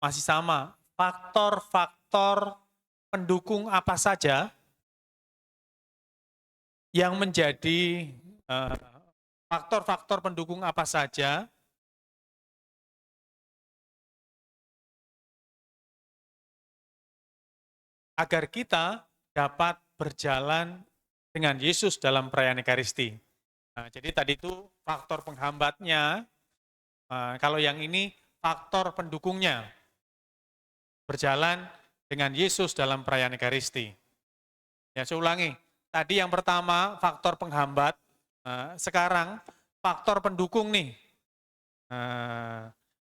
Masih sama. Faktor-faktor pendukung apa saja yang menjadi faktor-faktor pendukung apa saja agar kita dapat berjalan dengan Yesus dalam perayaan Ekaristi. Nah, jadi tadi itu faktor penghambatnya, kalau yang ini faktor pendukungnya, berjalan dengan Yesus dalam perayaan Ekaristi. Ya, saya ulangi, tadi yang pertama faktor penghambat, sekarang faktor pendukung nih.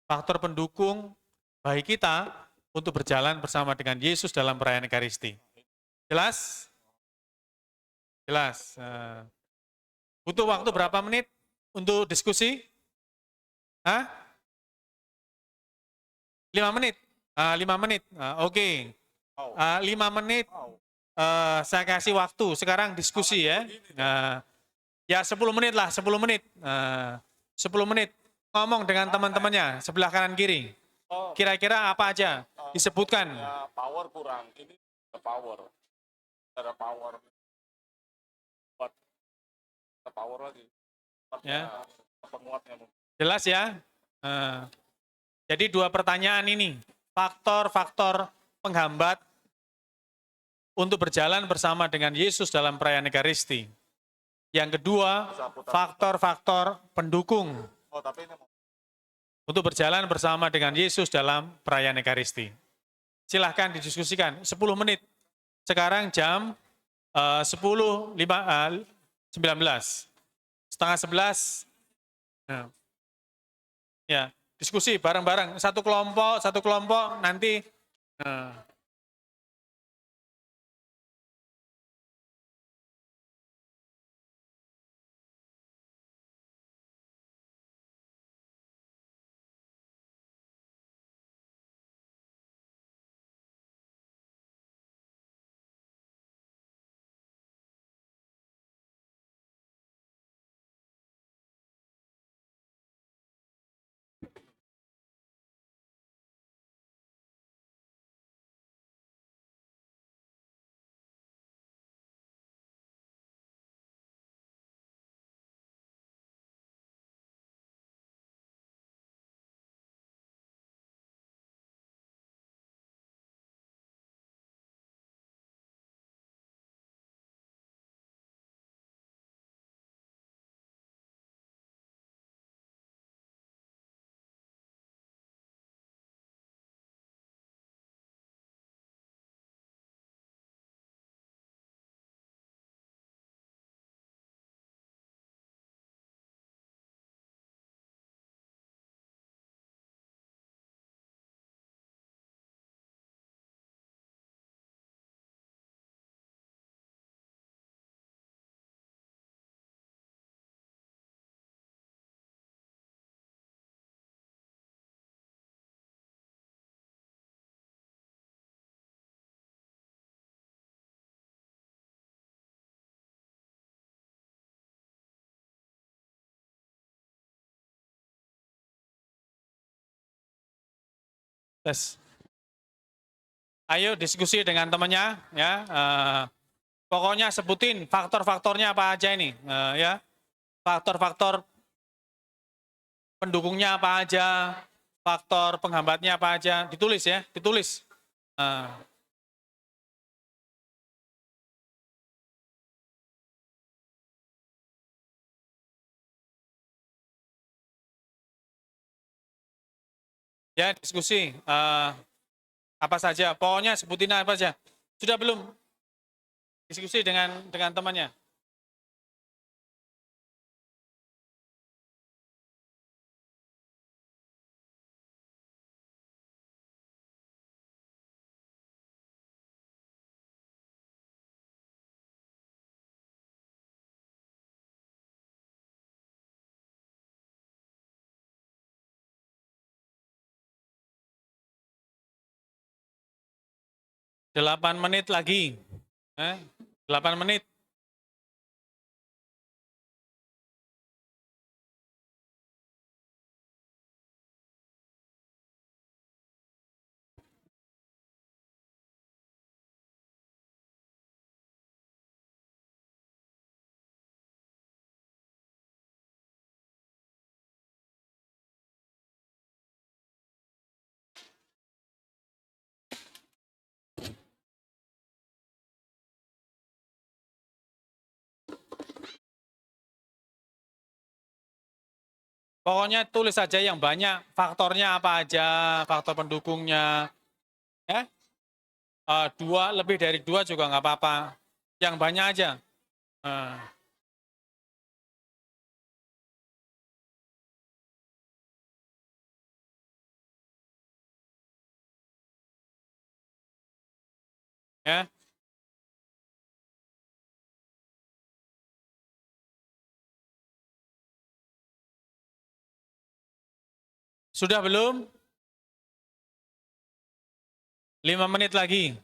Faktor pendukung bagi kita untuk berjalan bersama dengan Yesus dalam perayaan Ekaristi. Jelas? Jelas. Butuh waktu berapa menit untuk diskusi? Hah? 5 menit? 5 menit. Oke. 5 menit saya kasih waktu. Sekarang diskusi ya. Ya 10 menit lah, 10 menit. 10 menit. Ngomong dengan teman-temannya sebelah kanan kiri. Kira-kira apa aja disebutkan? Power kurang. Ini power. Ada power. Power lagi. Ya. Penguatnya. Jelas ya? Jadi 2 pertanyaan ini. Faktor-faktor penghambat untuk berjalan bersama dengan Yesus dalam perayaan Ekaristi. Yang kedua, faktor-faktor pendukung untuk berjalan bersama dengan Yesus dalam perayaan Ekaristi. Silahkan didiskusikan, 10 menit. Sekarang jam 19. Setengah 11. Ya, diskusi bareng-bareng. Satu kelompok nanti. Tes. Ayo diskusi dengan temannya ya. Pokoknya sebutin faktor-faktornya apa aja ini ya. Faktor-faktor pendukungnya apa aja, faktor penghambatnya apa aja, ditulis ya, ditulis. Ya, diskusi. Apa saja, pokoknya sebutin apa aja. Sudah belum? Diskusi dengan temannya. Delapan menit lagi. 8 menit. Pokoknya tulis saja yang banyak, faktornya apa aja, faktor pendukungnya, ya. 2, lebih dari 2 juga nggak apa-apa. Yang banyak aja. Nah, ya. Sudah belum? 5 menit lagi.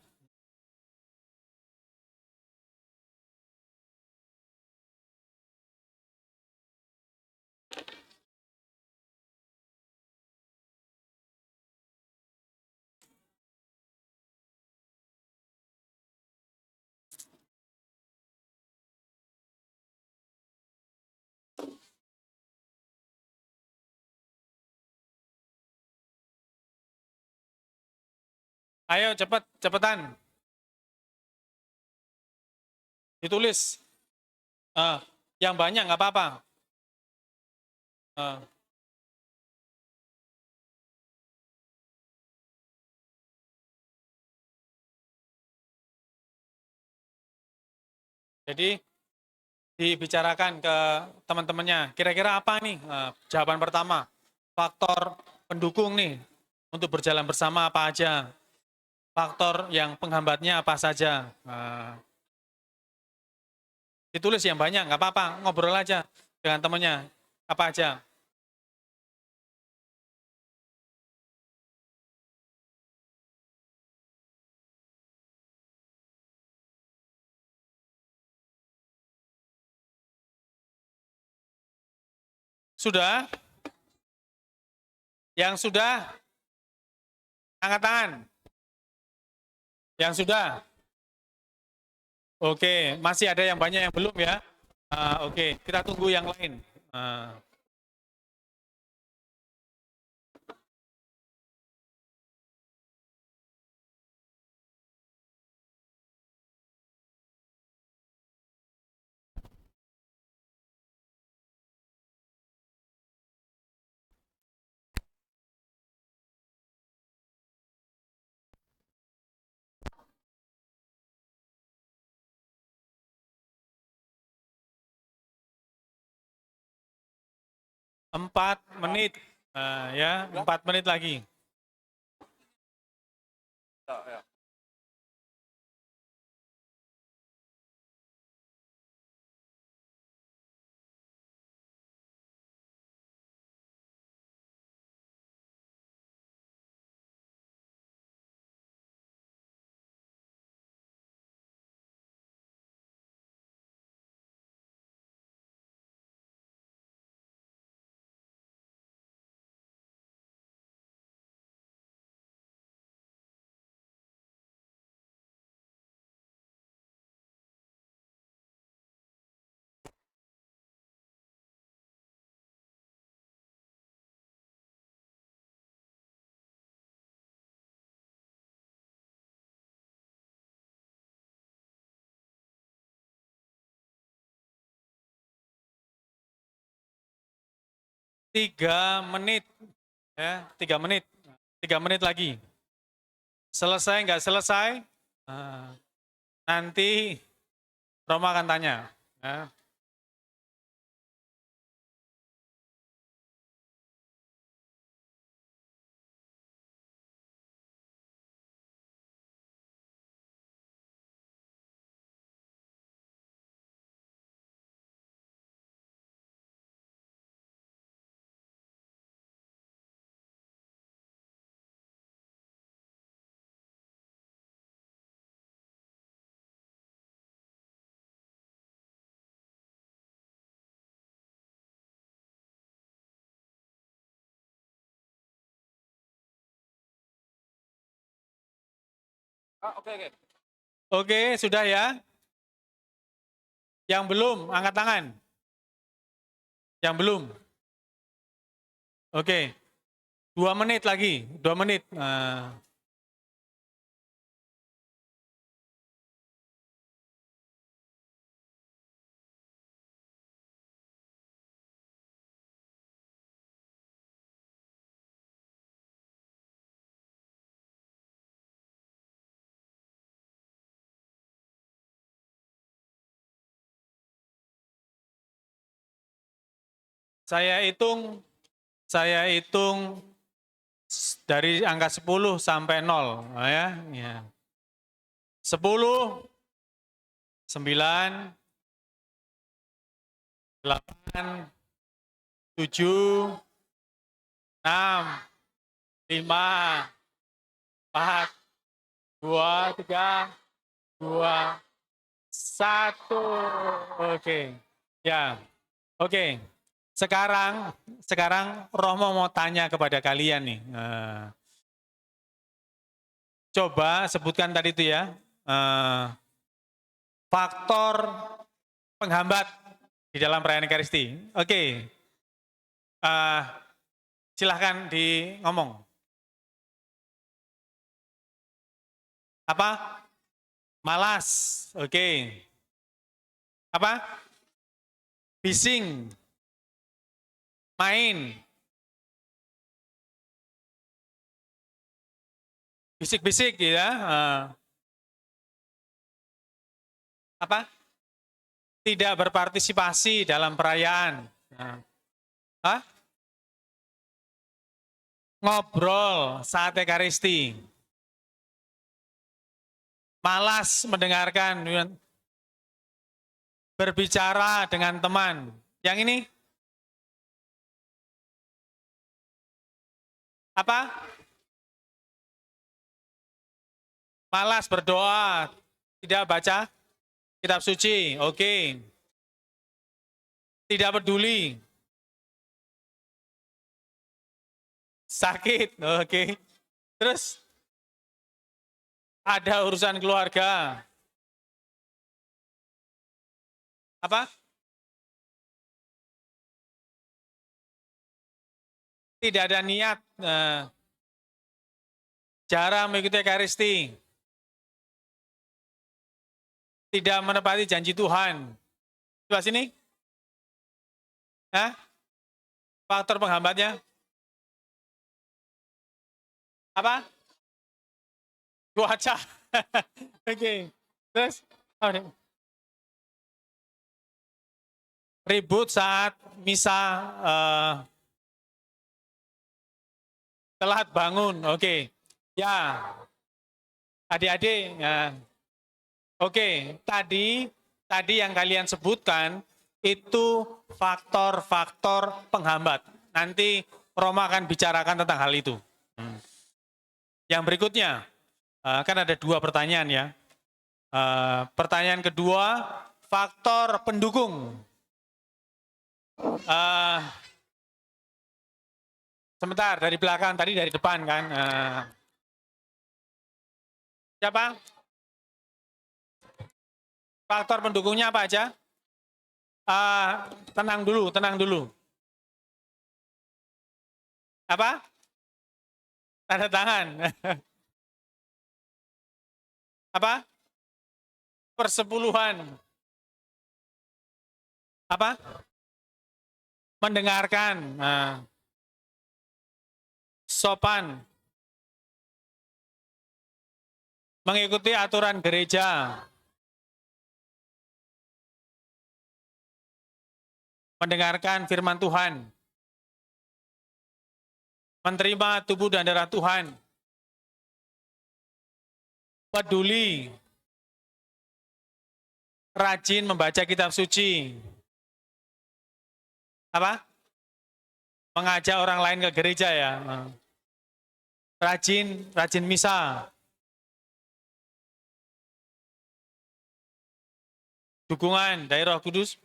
Ayo cepat, cepetan. Ditulis. Yang banyak nggak apa-apa. Jadi dibicarakan ke teman-temannya. Kira-kira apa nih? Jawaban pertama, faktor pendukung nih untuk berjalan bersama apa aja. Faktor yang penghambatnya apa saja. Ditulis yang banyak, nggak apa-apa. Ngobrol aja dengan temannya. Apa aja. Sudah? Yang sudah? Angkat tangan. Yang sudah? Oke, masih ada yang banyak yang belum ya. Oke, kita tunggu yang lain. 4 menit. Ya, 4 menit lagi. Ya. 3 menit. Ya, 3 menit. 3 menit lagi. Selesai nggak selesai? Nanti Roma akan tanya. Ya. Oke. Oke, sudah ya? Yang belum, angkat tangan. Yang belum. Oke. 2 menit lagi, 2 menit. Saya hitung dari angka 10 sampai 0 ya. 10, 9, 8, 7, 6, 5, 4, 2, 3, 2, 1. Oke. Ya. Oke. Sekarang Romo mau tanya kepada kalian nih. Coba sebutkan tadi itu ya. Faktor penghambat di dalam perayaan Ekaristi. Oke. Silahkan ngomong. Apa? Malas. Oke. Apa? Bising. Main. Bisik-bisik ya. Apa? Tidak berpartisipasi dalam perayaan. Hah? Ngobrol saat Ekaristi. Malas mendengarkan, berbicara dengan teman. Yang ini? Apa? Malas berdoa, tidak baca kitab suci. Oke. Tidak peduli. Sakit. Oke. Terus ada urusan keluarga. Apa? Tidak ada niat. Jarang mengikuti Ekaristi. Tidak menepati janji Tuhan. Coba sini. Faktor penghambatnya. Apa? Cuaca. Oke. Terus? Ribut saat misa telat bangun. Oke. Ya. Adik-adik. Oke. Tadi yang kalian sebutkan itu faktor-faktor penghambat. Nanti Roma akan bicarakan tentang hal itu. Yang berikutnya, kan ada 2 pertanyaan ya. Pertanyaan kedua, faktor pendukung. Sebentar, dari belakang, tadi dari depan kan. Siapa? Faktor pendukungnya apa aja? Tenang dulu. Apa? Tanda tangan. Apa? Persepuluhan. Apa? Mendengarkan. Sopan. Mengikuti aturan gereja. Mendengarkan firman Tuhan. Menerima tubuh dan darah Tuhan. Peduli. Rajin membaca kitab suci. Apa? Mengajak orang lain ke gereja ya. Rajin misa. Dukungan dari Roh Kudus.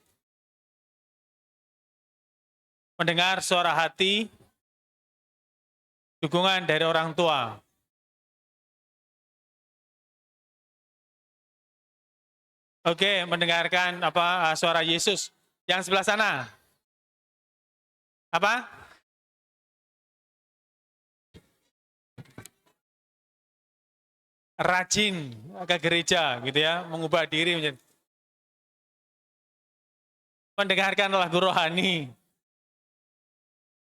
Mendengar suara hati. Dukungan dari orang tua. Oke, mendengarkan suara Yesus. Yang sebelah sana. Apa? Rajin ke gereja gitu ya, mengubah diri menjadi mendengarkan lagu rohani.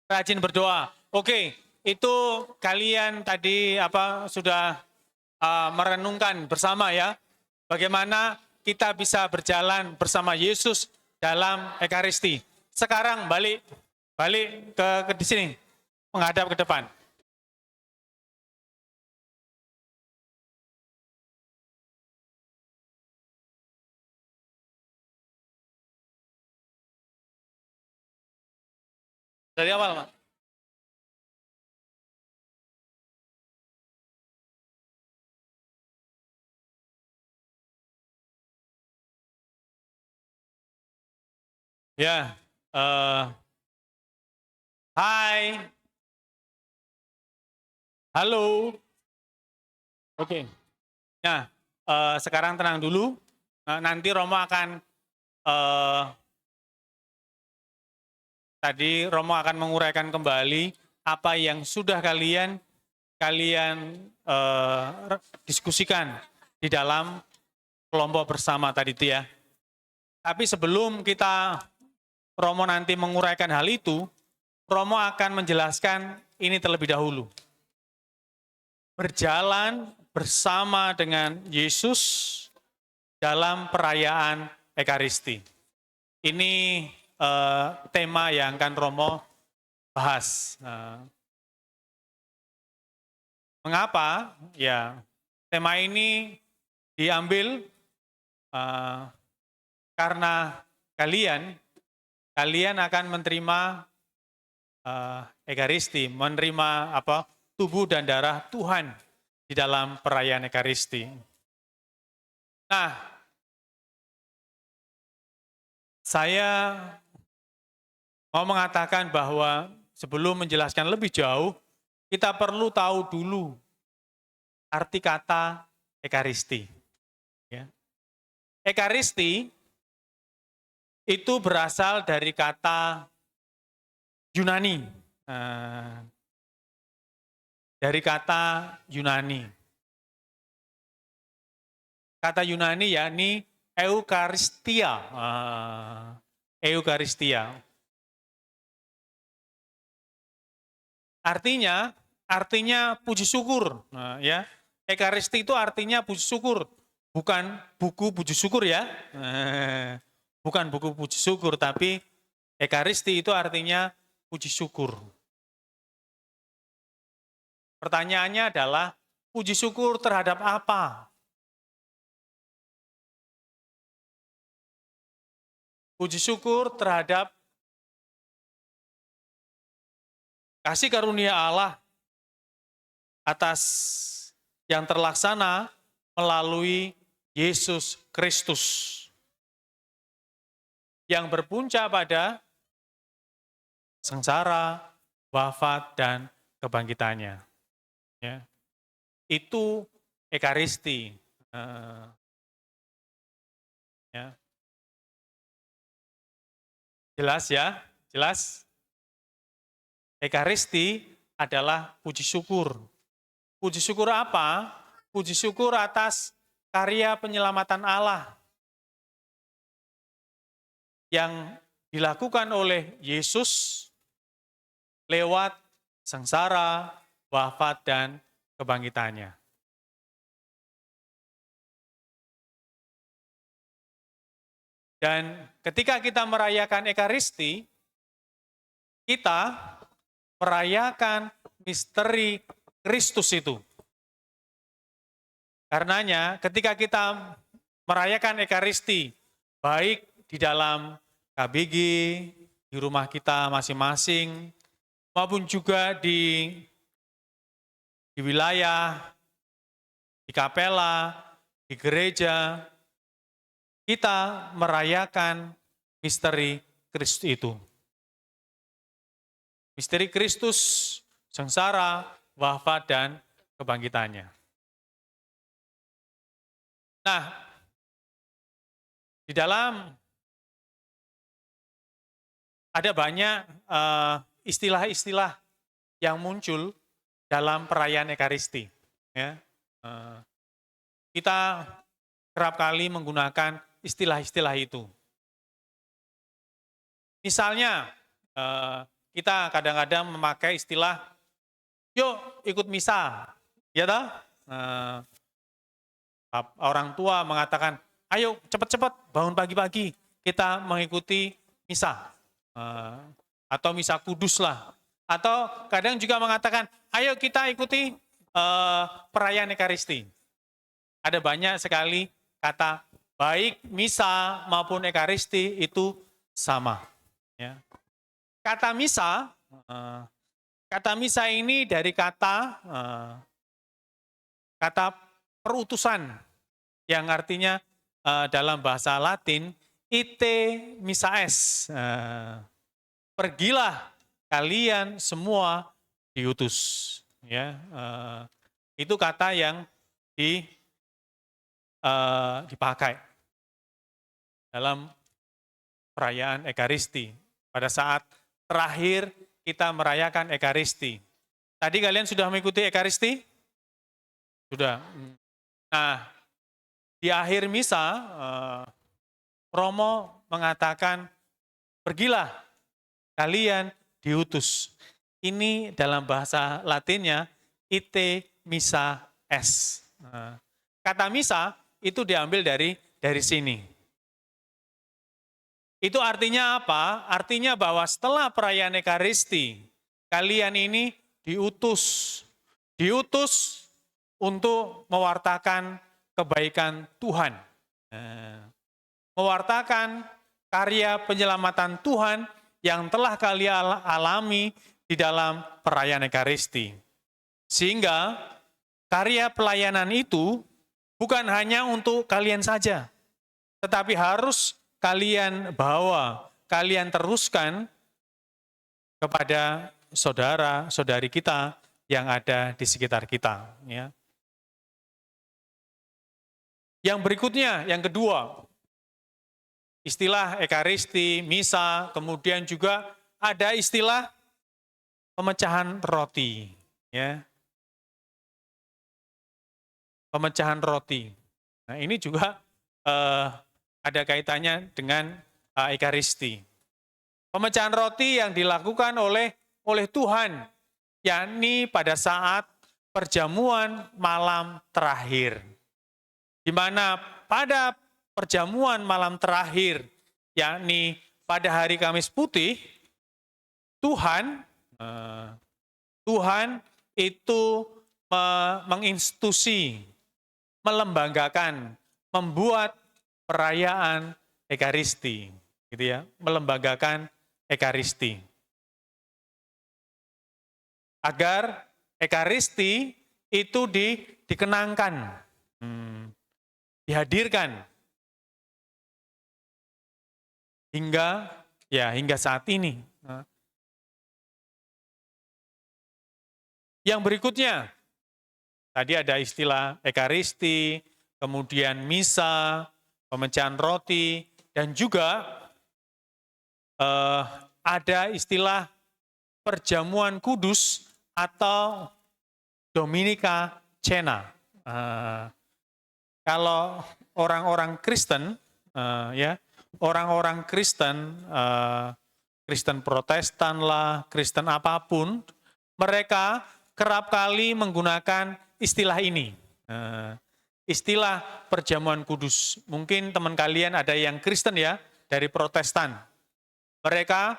Rajin berdoa. Oke, itu kalian tadi sudah merenungkan bersama ya, bagaimana kita bisa berjalan bersama Yesus dalam Ekaristi. Sekarang balik Balik ke di sini, menghadap ke depan. Dari awal, Mas. Ya, hai, halo, oke. Nah, sekarang tenang dulu. Nanti Romo akan tadi Romo akan menguraikan kembali apa yang sudah kalian diskusikan di dalam kelompok bersama tadi itu ya. Tapi sebelum Romo nanti menguraikan hal itu, Romo akan menjelaskan ini terlebih dahulu. Berjalan bersama dengan Yesus dalam perayaan Ekaristi. Ini tema yang akan Romo bahas. Mengapa? Ya, tema ini diambil karena kalian akan menerima Ekaristi, menerima tubuh dan darah Tuhan di dalam perayaan Ekaristi. Nah, saya mau mengatakan bahwa sebelum menjelaskan lebih jauh, kita perlu tahu dulu arti kata Ekaristi. Ya. Ekaristi itu berasal dari kata Yunani. Dari kata Yunani. Kata Yunani yakni Eukaristia. Eukaristia. Artinya puji syukur. Ya. Ekaristi itu artinya puji syukur. Bukan buku puji syukur ya. Bukan buku puji syukur, tapi Ekaristi itu artinya puji syukur. Pertanyaannya adalah, puji syukur terhadap apa? Puji syukur terhadap kasih karunia Allah atas yang terlaksana melalui Yesus Kristus. Yang berpuncak pada sengsara, wafat, dan kebangkitannya. Ya. Itu Ekaristi. Ya. Jelas ya? Jelas? Ekaristi adalah puji syukur. Puji syukur apa? Puji syukur atas karya penyelamatan Allah yang dilakukan oleh Yesus lewat sengsara, wafat, dan kebangkitannya. Dan ketika kita merayakan Ekaristi, kita merayakan misteri Kristus itu. Karenanya ketika kita merayakan Ekaristi, baik di dalam KBG, di rumah kita masing-masing, maupun juga di wilayah, di kapela, di gereja, kita merayakan misteri Kristus itu. Misteri Kristus, sengsara, wafat, dan kebangkitannya. Nah, di dalam ada banyak istilah-istilah yang muncul dalam perayaan Ekaristi. Ya. Kita kerap kali menggunakan istilah-istilah itu. Misalnya, kita kadang-kadang memakai istilah, yuk ikut misa, ya toh? Orang tua mengatakan, ayo cepat-cepat bangun pagi-pagi, kita mengikuti misa. atau misa kudus lah. Atau kadang juga mengatakan, ayo kita ikuti perayaan Ekaristi. Ada banyak sekali kata baik misa maupun Ekaristi itu sama. Ya. Kata misa ini dari kata perutusan yang artinya dalam bahasa Latin ite missa es. Pergilah kalian semua diutus. Ya, itu kata yang dipakai dalam perayaan Ekaristi. Pada saat terakhir kita merayakan Ekaristi. Tadi kalian sudah mengikuti Ekaristi? Sudah. Nah, di akhir misa, Romo mengatakan, pergilah kalian diutus. Ini dalam bahasa Latinnya, ite missa es. Kata misa itu diambil dari sini. Itu artinya apa? Artinya bahwa setelah perayaan Ekaristi, kalian ini diutus untuk mewartakan kebaikan Tuhan. Mewartakan karya penyelamatan Tuhan yang telah kalian alami di dalam perayaan Ekaristi. Sehingga karya pelayanan itu bukan hanya untuk kalian saja, tetapi harus kalian bawa, kalian teruskan kepada saudara-saudari kita yang ada di sekitar kita. Ya. Yang berikutnya, yang kedua, istilah Ekaristi, misa, kemudian juga ada istilah pemecahan roti. Ya. Pemecahan roti. Nah, ini juga ada kaitannya dengan Ekaristi. Pemecahan roti yang dilakukan oleh Tuhan, yakni pada saat perjamuan malam terakhir. Di mana pada perjamuan malam terakhir, yakni pada hari Kamis Putih, Tuhan itu menginstitusi, melembagakan, membuat perayaan Ekaristi, gitu ya, melembagakan Ekaristi. Agar Ekaristi itu dikenangkan, dihadirkan hingga saat ini. Yang berikutnya, tadi ada istilah Ekaristi, kemudian misa, pemecahan roti, dan juga ada istilah perjamuan kudus atau Dominika Cena. Kalau orang-orang Kristen, orang-orang Kristen, Kristen Protestan lah, Kristen apapun, mereka kerap kali menggunakan istilah ini. Istilah perjamuan kudus. Mungkin teman kalian ada yang Kristen ya, dari Protestan. Mereka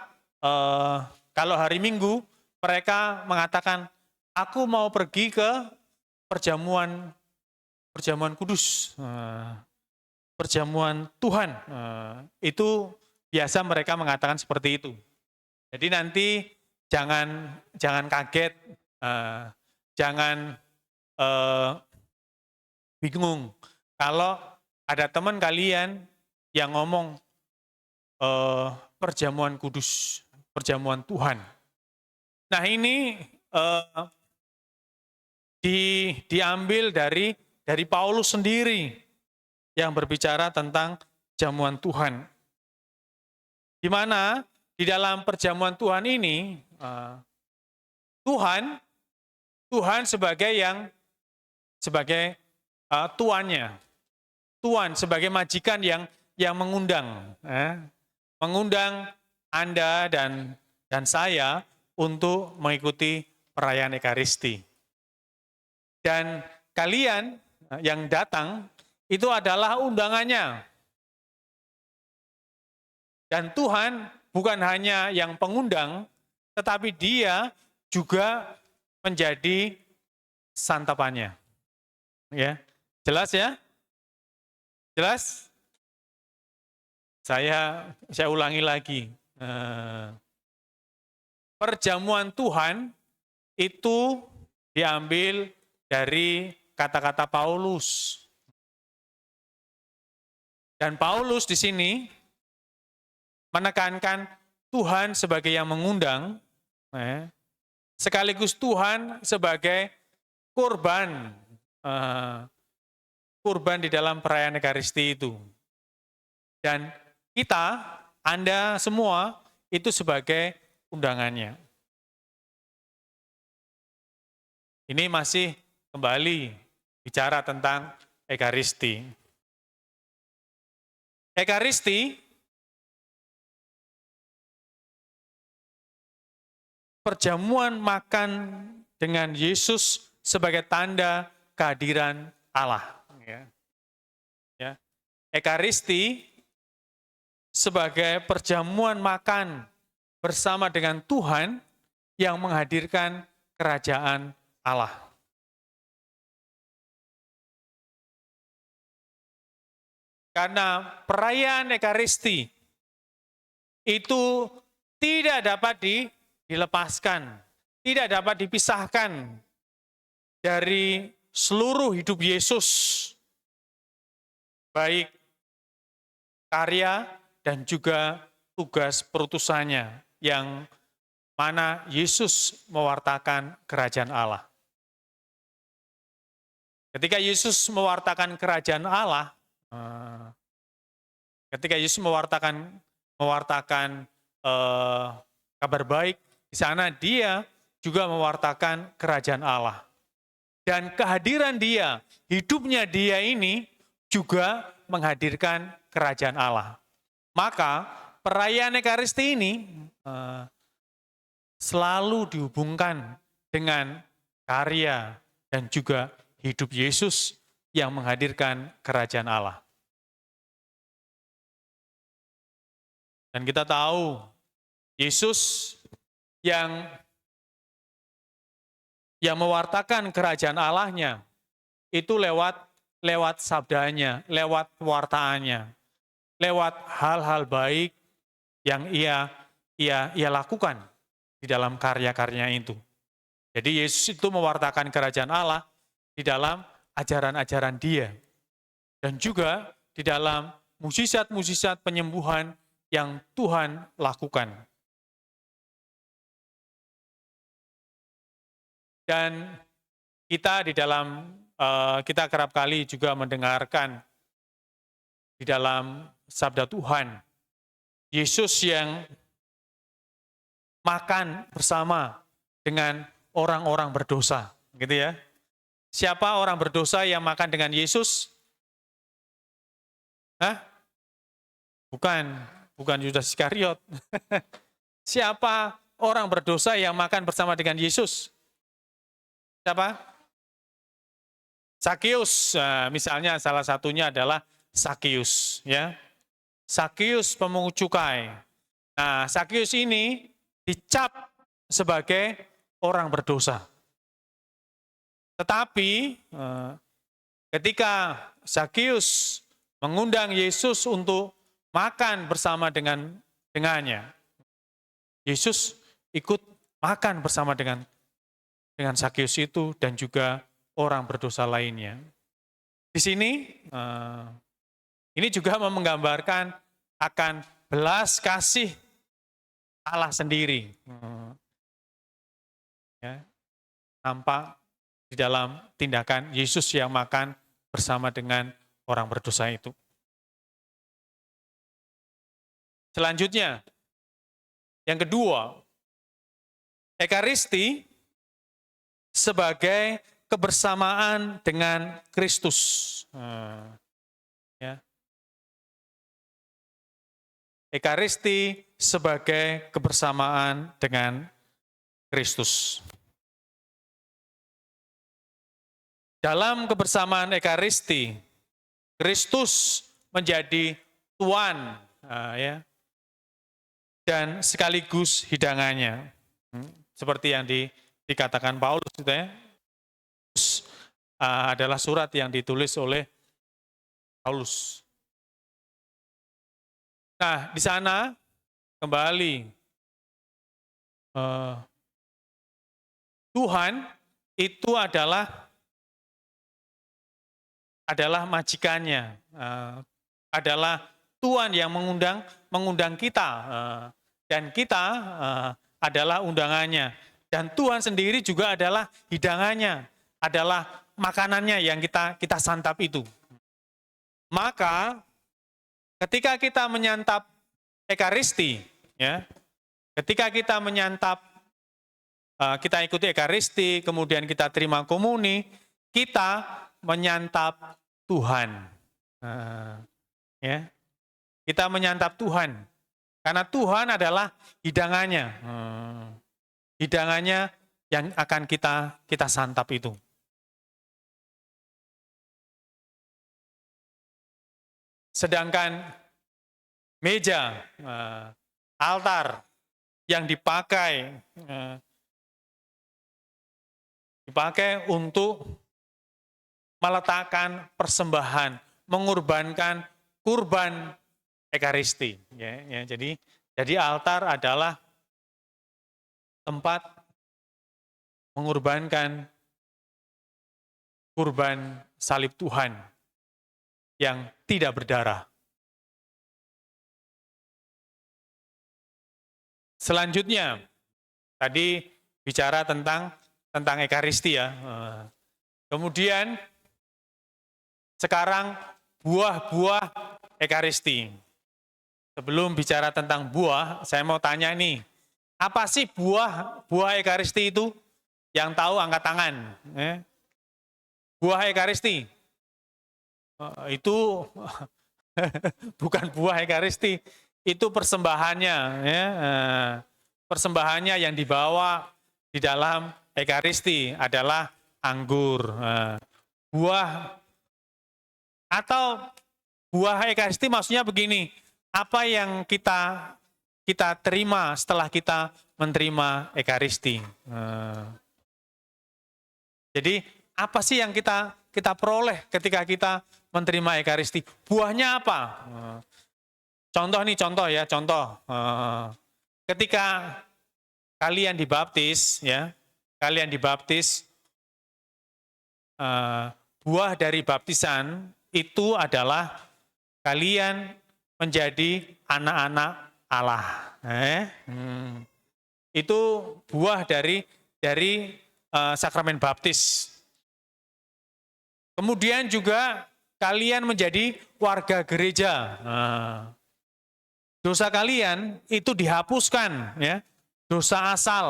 kalau hari Minggu, mereka mengatakan, aku mau pergi ke perjamuan kudus, perjamuan Tuhan. Itu biasa mereka mengatakan seperti itu. Jadi nanti jangan kaget, jangan bingung kalau ada teman kalian yang ngomong perjamuan kudus, perjamuan Tuhan. Nah ini diambil dari Paulus sendiri yang berbicara tentang jamuan Tuhan. Di mana di dalam perjamuan Tuhan ini Tuhan sebagai tuannya, Tuhan sebagai majikan yang mengundang Anda dan saya untuk mengikuti perayaan Ekaristi. Dan kalian yang datang itu adalah undangannya. Dan Tuhan bukan hanya yang pengundang, tetapi dia juga menjadi santapannya. Ya, jelas ya? Jelas? Saya ulangi lagi. Perjamuan Tuhan itu diambil dari kata-kata Paulus. Dan Paulus di sini menekankan Tuhan sebagai yang mengundang, sekaligus Tuhan sebagai kurban, kurban di dalam perayaan Ekaristi itu. Dan kita, Anda semua, itu sebagai undangannya. Ini masih kembali bicara tentang Ekaristi. Ekaristi perjamuan makan dengan Yesus sebagai tanda kehadiran Allah. Ya. Ekaristi sebagai perjamuan makan bersama dengan Tuhan yang menghadirkan kerajaan Allah. Karena perayaan Ekaristi itu tidak dapat dilepaskan, tidak dapat dipisahkan dari seluruh hidup Yesus, baik karya dan juga tugas perutusannya yang mana Yesus mewartakan kerajaan Allah. Ketika Yesus mewartakan kerajaan Allah, ketika Yesus mewartakan kabar baik, di sana dia juga mewartakan kerajaan Allah. Dan kehadiran dia, hidupnya dia ini juga menghadirkan kerajaan Allah. Maka perayaan Ekaristi ini selalu dihubungkan dengan karya dan juga hidup Yesus yang menghadirkan kerajaan Allah. Dan kita tahu Yesus yang mewartakan kerajaan Allahnya itu lewat sabdanya, lewat wartaannya, lewat hal-hal baik yang ia lakukan di dalam karya-karyanya itu. Jadi Yesus itu mewartakan kerajaan Allah di dalam ajaran-ajaran dia. Dan juga di dalam mukjizat-mukjizat penyembuhan yang Tuhan lakukan. Dan kita kita kerap kali juga mendengarkan di dalam sabda Tuhan, Yesus yang makan bersama dengan orang-orang berdosa, gitu ya. Siapa orang berdosa yang makan dengan Yesus? Bukan Yudas Iskariot. Siapa orang berdosa yang makan bersama dengan Yesus? Siapa? Sakius, misalnya salah satunya adalah Sakius, ya. Sakius pemungut cukai. Nah, Sakius ini dicap sebagai orang berdosa. Tetapi ketika Sakius mengundang Yesus untuk makan bersama dengannya, Yesus ikut makan bersama dengan Sakius itu dan juga orang berdosa lainnya. Di sini, ini juga menggambarkan akan belas kasih Allah sendiri. Ya, nampak di dalam tindakan Yesus yang makan bersama dengan orang berdosa itu. Selanjutnya, yang kedua, Ekaristi sebagai kebersamaan dengan Kristus. Ya. Ekaristi sebagai kebersamaan dengan Kristus. Dalam kebersamaan Ekaristi, Kristus menjadi Tuan, ya. dan sekaligus hidangannya. Seperti yang dikatakan Paulus gitu ya. Adalah surat yang ditulis oleh Paulus. Nah, di sana kembali Tuhan itu adalah majikannya, adalah Tuhan yang mengundang kita, dan kita adalah undangannya. Dan Tuhan sendiri juga adalah hidangannya, adalah makanannya yang kita santap itu. Maka ketika kita menyantap Ekaristi, ya, ketika kita menyantap, kita ikuti Ekaristi, kemudian kita terima komuni, kita menyantap Tuhan. Ya, kita menyantap Tuhan, karena Tuhan adalah hidangannya, hidangannya yang akan kita santap itu. Sedangkan meja, altar yang dipakai untuk meletakkan persembahan, mengorbankan kurban Ekaristi. Ya, jadi altar adalah tempat mengorbankan kurban salib Tuhan yang tidak berdarah. Selanjutnya, tadi bicara tentang Ekaristi ya. Kemudian sekarang buah-buah Ekaristi. Sebelum bicara tentang buah, saya mau tanya nih, apa sih buah Ekaristi itu? Yang tahu angkat tangan. Buah Ekaristi itu bukan buah Ekaristi, itu persembahannya, ya. Persembahannya yang dibawa di dalam Ekaristi adalah anggur. Buah atau buah Ekaristi maksudnya begini, apa yang kita terima setelah kita menerima Ekaristi. Jadi apa sih yang kita peroleh ketika kita menerima Ekaristi? Buahnya apa? Contoh ya. Ketika kalian dibaptis, ya, buah dari baptisan itu adalah kalian menjadi anak-anak Allah. Itu buah dari sakramen baptis. Kemudian juga kalian menjadi warga gereja. Dosa kalian itu dihapuskan, ya. Dosa asal,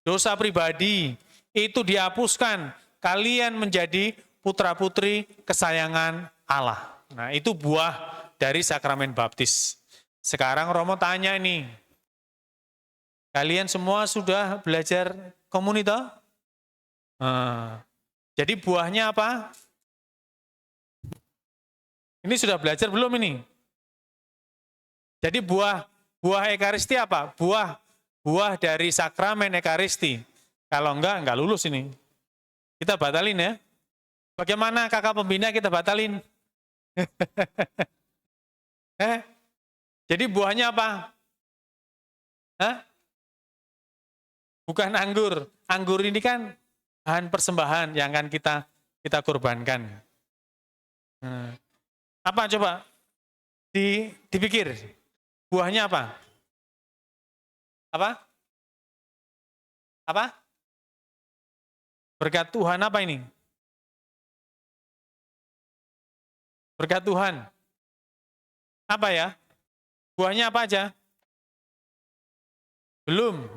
dosa pribadi itu dihapuskan. Kalian menjadi putra-putri kesayangan Allah. Nah, itu buah dari sakramen baptis. Sekarang Romo tanya nih, kalian semua sudah belajar komunitas? Jadi buahnya apa? Ini sudah belajar belum ini? Jadi buah Ekaristi apa? Buah dari sakramen Ekaristi. Kalau enggak lulus ini. Kita batalin ya. Bagaimana kakak pembina kita batalin? Jadi buahnya apa? Bukan anggur. Anggur ini kan bahan persembahan yang akan kita korbankan. Apa coba? Dipikir. Buahnya apa? Apa? Berkat Tuhan apa ini? Berkat Tuhan. Apa ya? Buahnya apa aja? Belum.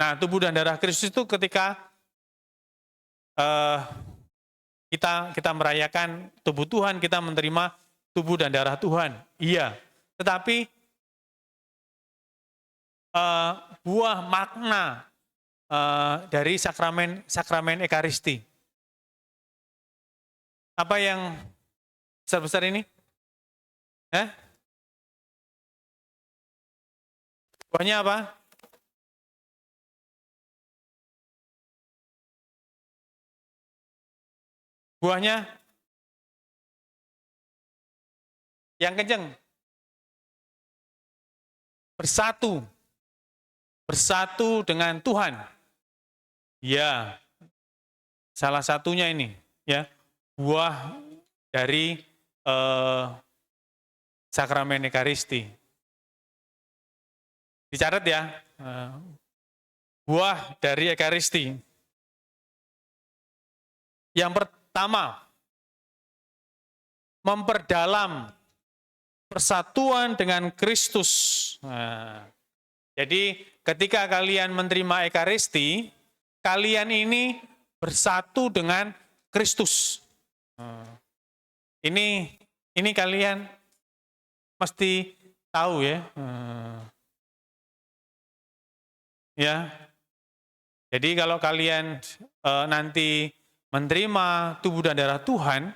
Nah, tubuh dan darah Kristus itu ketika kita merayakan tubuh Tuhan, kita menerima tubuh dan darah Tuhan. Iya. Tetapi buah makna dari sakramen Ekaristi. Apa yang besar-besar ini? Buahnya apa? Buahnya yang kenceng. Bersatu. Bersatu dengan Tuhan. Ya, salah satunya ini, ya, buah dari sakramen Ekaristi. Dicatat ya, buah dari Ekaristi. Yang pertama, memperdalam persatuan dengan Kristus. Nah, jadi ketika kalian menerima Ekaristi, kalian ini bersatu dengan Kristus. Ini kalian mesti tahu ya. Ya. Jadi kalau kalian nanti menerima tubuh dan darah Tuhan,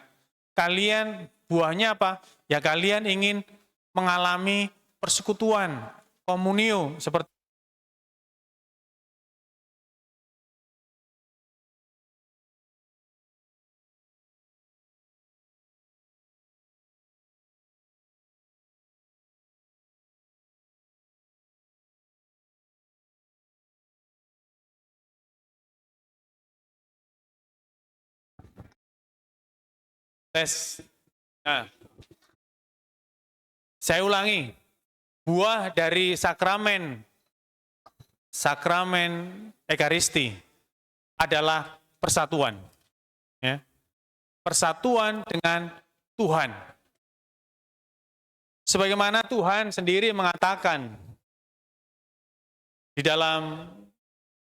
kalian buahnya apa? Ya kalian ingin mengalami persekutuan, komunio seperti tes. Nah, saya ulangi, buah dari sakramen Ekaristi adalah persatuan. Ya. Persatuan dengan Tuhan. Sebagaimana Tuhan sendiri mengatakan di dalam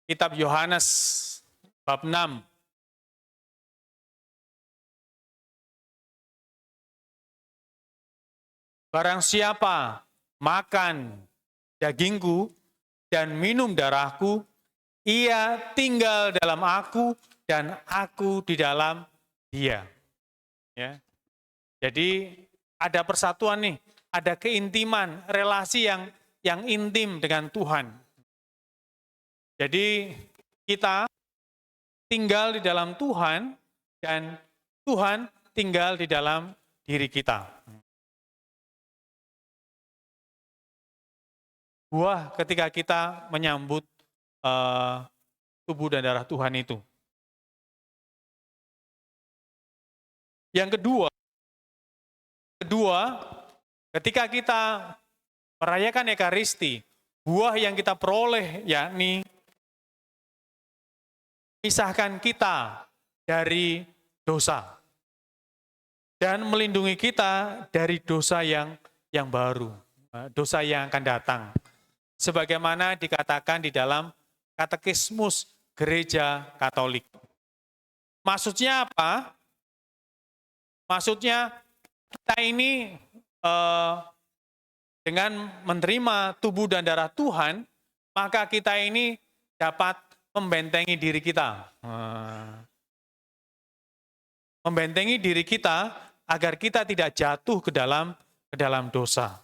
kitab Yohanes bab 6, barang siapa makan dagingku dan minum darahku, ia tinggal dalam aku dan aku di dalam dia. Ya. Jadi ada persatuan nih, ada keintiman, relasi yang intim dengan Tuhan. Jadi kita tinggal di dalam Tuhan dan Tuhan tinggal di dalam diri kita. Buah ketika kita menyambut tubuh dan darah Tuhan itu. Yang kedua, ketika kita merayakan Ekaristi, buah yang kita peroleh yakni memisahkan kita dari dosa dan melindungi kita dari dosa yang baru, dosa yang akan datang. Sebagaimana dikatakan di dalam Katekismus Gereja Katolik. Maksudnya apa? Maksudnya kita ini dengan menerima tubuh dan darah Tuhan, maka kita ini dapat membentengi diri kita. Membentengi diri kita agar kita tidak jatuh ke dalam dosa.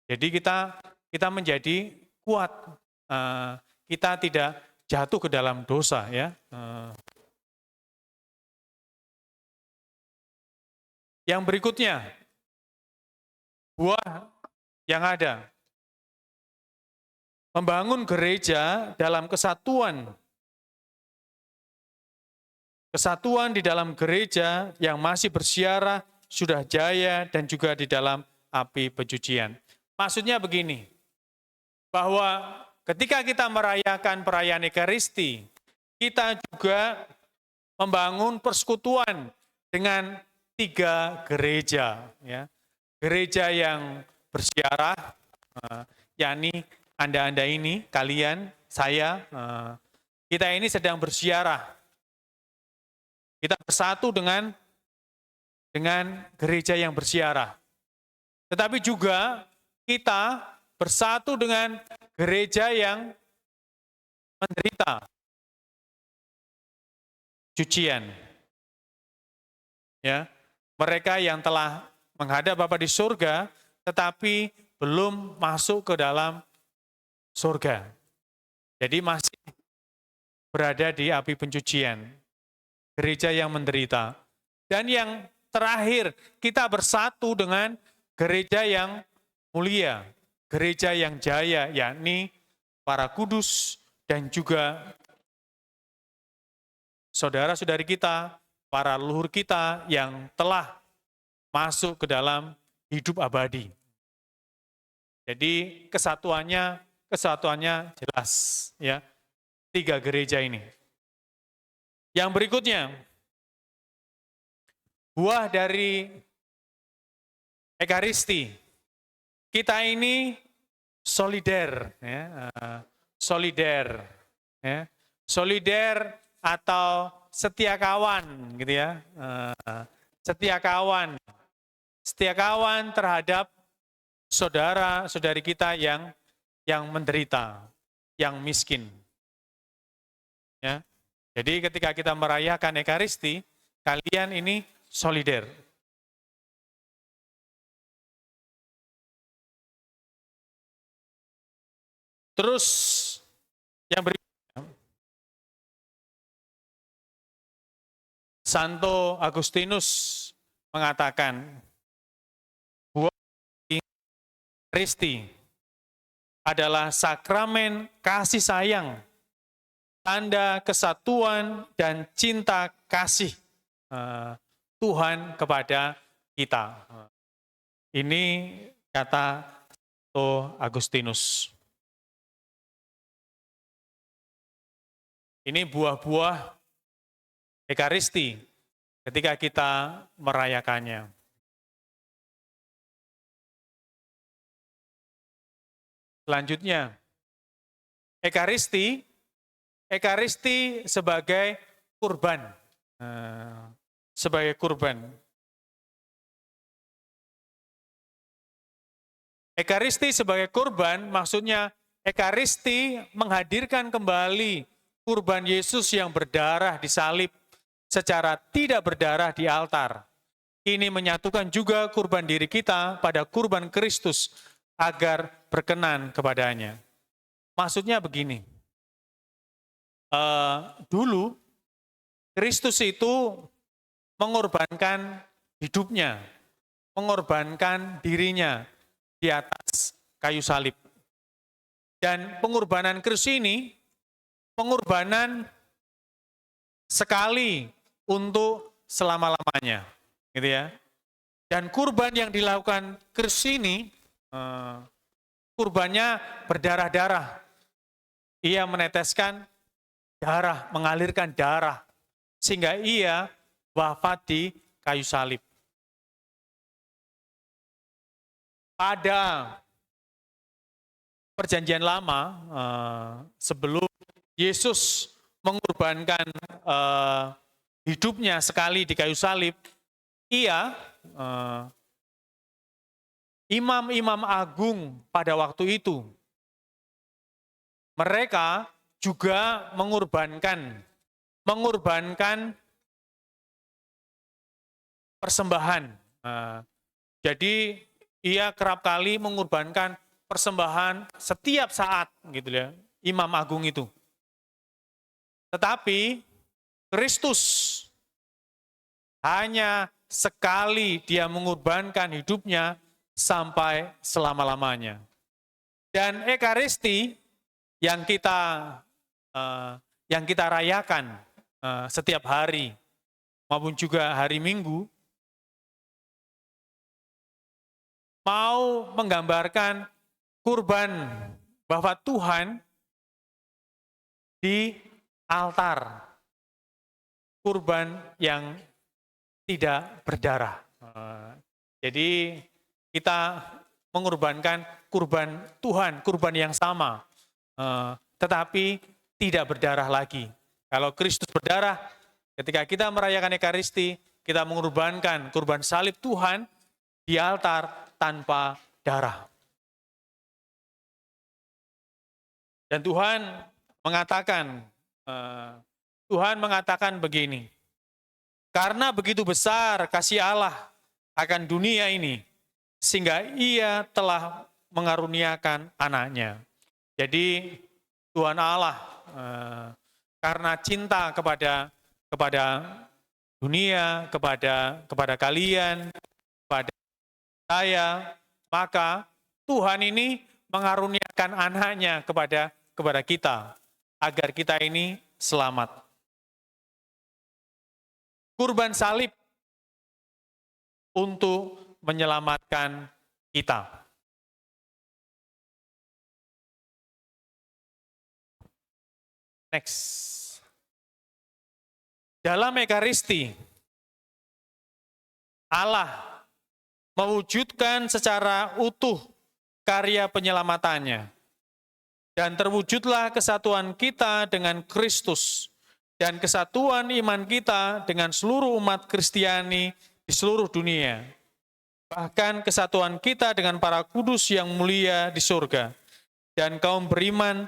Jadi kita menjadi kuat, kita tidak jatuh ke dalam dosa ya. Yang berikutnya, buah yang ada, membangun gereja dalam kesatuan. Kesatuan di dalam gereja yang masih bersiarah, sudah jaya, dan juga di dalam api pencucian. Maksudnya begini, bahwa ketika kita merayakan perayaan Ekaristi, kita juga membangun persekutuan dengan 3 gereja. Ya. Gereja yang bersiarah, yakni Anda ini, kalian, saya, kita ini sedang bersiarah. Kita bersatu dengan gereja yang bersiarah. Tetapi juga kita bersatu dengan gereja yang menderita cucian. Ya, mereka yang telah menghadap Bapa di surga, tetapi belum masuk ke dalam surga. Jadi masih berada di api pencucian. Gereja yang menderita. Dan yang terakhir, kita bersatu dengan gereja yang mulia, gereja yang jaya, yakni para kudus dan juga saudara-saudari kita, para leluhur kita yang telah masuk ke dalam hidup abadi. Jadi kesatuannya jelas, ya. 3 gereja ini. Yang berikutnya, buah dari Ekaristi. Kita ini solider, ya, solider, ya. Solider atau setia kawan, gitu ya. Setia kawan terhadap saudara-saudari kita yang menderita, yang miskin. Ya. Jadi ketika kita merayakan Ekaristi, kalian ini solider. Terus yang berikutnya, Santo Agustinus mengatakan, buah Ekaristi adalah sakramen kasih sayang, tanda kesatuan dan cinta kasih Tuhan kepada kita. Ini kata Santo Agustinus. Ini buah-buah Ekaristi ketika kita merayakannya. Selanjutnya, Ekaristi sebagai kurban. Sebagai kurban. Ekaristi sebagai kurban, maksudnya Ekaristi menghadirkan kembali kurban Yesus yang berdarah di salib secara tidak berdarah di altar. Ini menyatukan juga kurban diri kita pada kurban Kristus agar berkenan kepadanya. Maksudnya begini, dulu Kristus itu mengorbankan hidupnya, mengorbankan dirinya di atas kayu salib. Dan pengorbanan Kristus ini, pengorbanan sekali untuk selama-lamanya, gitu ya. Dan kurban yang dilakukan Kristus ini, kurbannya berdarah-darah. Ia meneteskan darah, mengalirkan darah, sehingga ia wafat di kayu salib. Pada Perjanjian Lama, sebelum Yesus mengorbankan hidupnya sekali di kayu salib, imam-imam agung pada waktu itu, mereka juga mengorbankan persembahan. Jadi ia kerap kali mengorbankan persembahan setiap saat, gitu ya, imam agung itu. Tetapi Kristus hanya sekali dia mengorbankan hidupnya sampai selama-lamanya. Dan Ekaristi yang kita rayakan setiap hari maupun juga hari Minggu mau menggambarkan kurban bahwa Tuhan di altar, kurban yang tidak berdarah. Jadi kita mengorbankan kurban Tuhan, kurban yang sama, tetapi tidak berdarah lagi. Kalau Kristus berdarah, ketika kita merayakan Ekaristi, kita mengorbankan kurban salib Tuhan di altar tanpa darah. Dan Tuhan mengatakan begini, karena begitu besar kasih Allah akan dunia ini, sehingga ia telah mengaruniakan anaknya. Jadi Tuhan Allah karena cinta kepada dunia, kepada kalian, kepada saya, maka Tuhan ini mengaruniakan anaknya kepada kita, agar kita ini selamat. Kurban salib untuk menyelamatkan kita. Next. Dalam Ekaristi, Allah mewujudkan secara utuh karya penyelamatannya. Dan terwujudlah kesatuan kita dengan Kristus dan kesatuan iman kita dengan seluruh umat Kristiani di seluruh dunia. Bahkan kesatuan kita dengan para kudus yang mulia di surga dan kaum beriman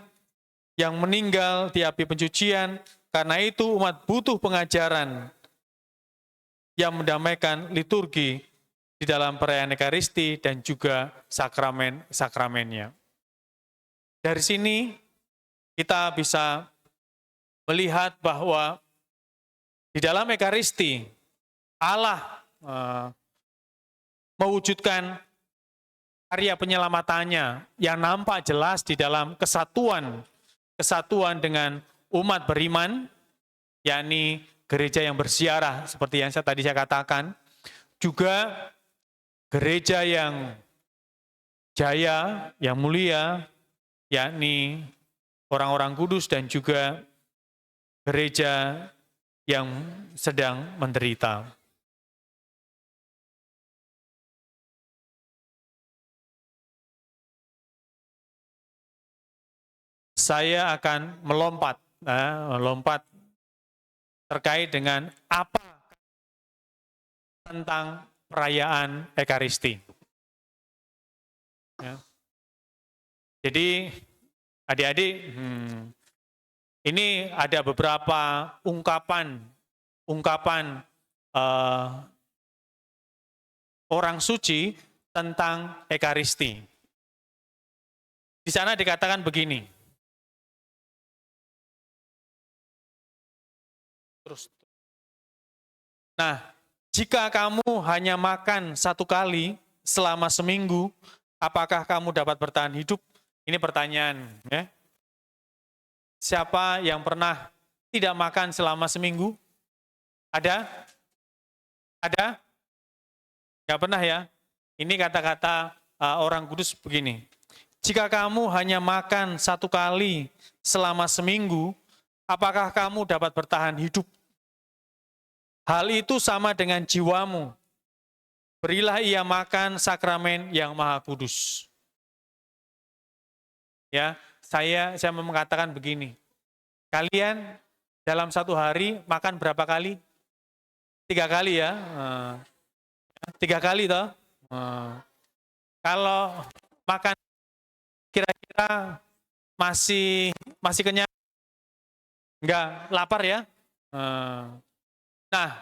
yang meninggal di api pencucian. Karena itu umat butuh pengajaran yang mendamaikan liturgi di dalam perayaan Ekaristi dan juga sakramen-sakramennya. Dari sini kita bisa melihat bahwa di dalam Ekaristi Allah mewujudkan karya penyelamatannya yang nampak jelas di dalam kesatuan dengan umat beriman, yakni gereja yang bersiarah seperti yang tadi saya katakan, juga gereja yang jaya, yang mulia, yakni orang-orang kudus, dan juga gereja yang sedang menderita. Saya akan melompat terkait dengan apa tentang perayaan Ekaristi. Ya. Jadi adik-adik, ini ada beberapa ungkapan orang suci tentang Ekaristi. Di sana dikatakan begini. Nah, jika kamu hanya makan 1 kali selama seminggu, apakah kamu dapat bertahan hidup? Ini pertanyaan, ya. Siapa yang pernah tidak makan selama seminggu? Ada? Ada? Nggak pernah ya? Ini kata-kata orang kudus begini. Jika kamu hanya makan 1 kali selama seminggu, apakah kamu dapat bertahan hidup? Hal itu sama dengan jiwamu. Berilah ia makan sakramen yang maha kudus. Ya, saya mau mengatakan begini. Kalian dalam 1 hari makan berapa kali? 3 kali ya. 3 kali toh. Kalau makan kira-kira masih kenyang? Enggak, lapar ya? Nah,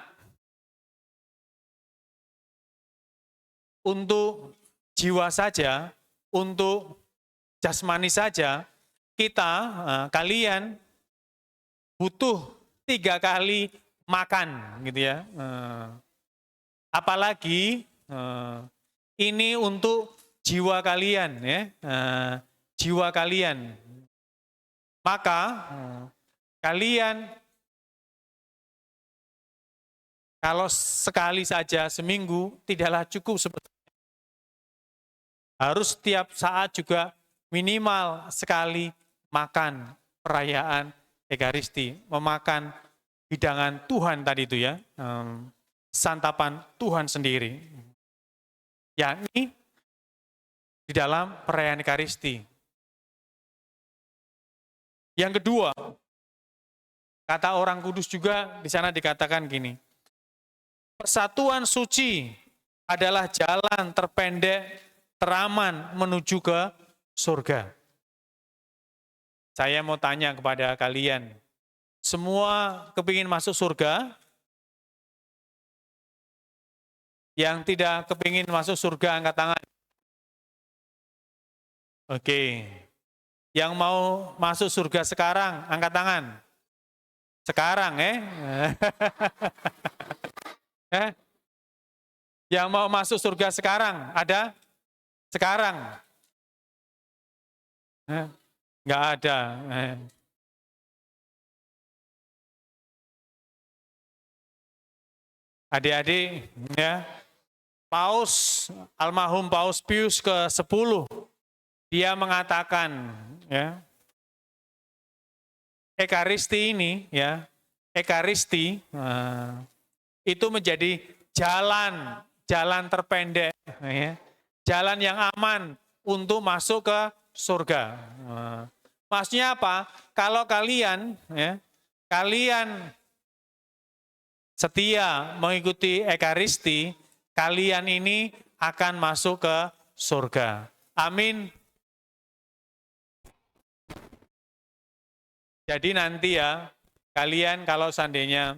untuk jiwa saja, untuk jasmani saja, kita, kalian butuh 3 kali makan, gitu ya. Apalagi ini untuk jiwa kalian, ya, jiwa kalian. Maka kalian kalau sekali saja seminggu tidaklah cukup sebetulnya. Harus setiap saat juga minimal sekali makan perayaan Ekaristi, memakan hidangan Tuhan tadi itu ya, santapan Tuhan sendiri. Yakni di dalam perayaan Ekaristi. Yang kedua, kata orang kudus juga di sana dikatakan gini, persatuan suci adalah jalan terpendek, teraman menuju ke surga. Saya mau tanya kepada kalian, semua kepingin masuk surga? Yang tidak kepingin masuk surga, angkat tangan. Oke. Yang mau masuk surga sekarang, angkat tangan. Sekarang, eh? Yang mau masuk surga sekarang, ada? Sekarang? Nggak ada. Adik-adik, ya, almarhum Paus Pius ke-10, dia mengatakan, ya, Ekaristi ini, ya, Ekaristi itu menjadi jalan terpendek, ya, jalan yang aman untuk masuk ke surga. Maksudnya apa? Kalau kalian, ya, kalian setia mengikuti Ekaristi, kalian ini akan masuk ke surga. Amin. Jadi nanti ya, kalian kalau seandainya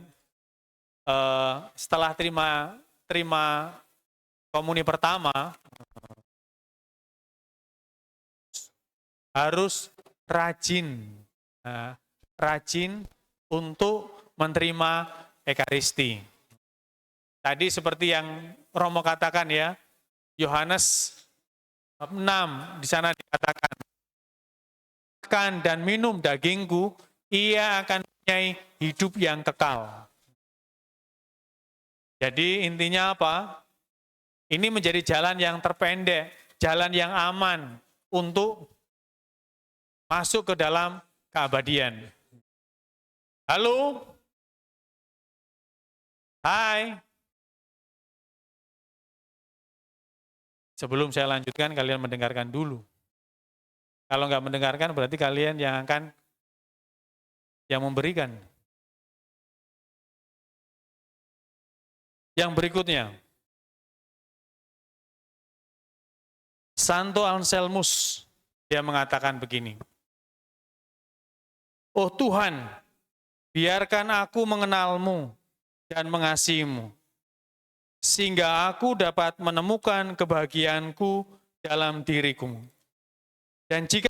setelah terima komuni pertama, harus rajin untuk menerima Ekaristi. Tadi seperti yang Romo katakan ya, Yohanes 6 di sana dikatakan, makan dan minum dagingku, ia akan mempunyai hidup yang kekal. Jadi intinya apa? Ini menjadi jalan yang terpendek, jalan yang aman untuk masuk ke dalam keabadian. Halo? Hai. Sebelum saya lanjutkan, kalian mendengarkan dulu. Kalau nggak mendengarkan, berarti kalian yang memberikan. Yang berikutnya, Santo Anselmus, dia mengatakan begini, "Oh Tuhan, biarkan aku mengenalmu dan mengasihimu, sehingga aku dapat menemukan kebahagiaanku dalam diriku. Dan jika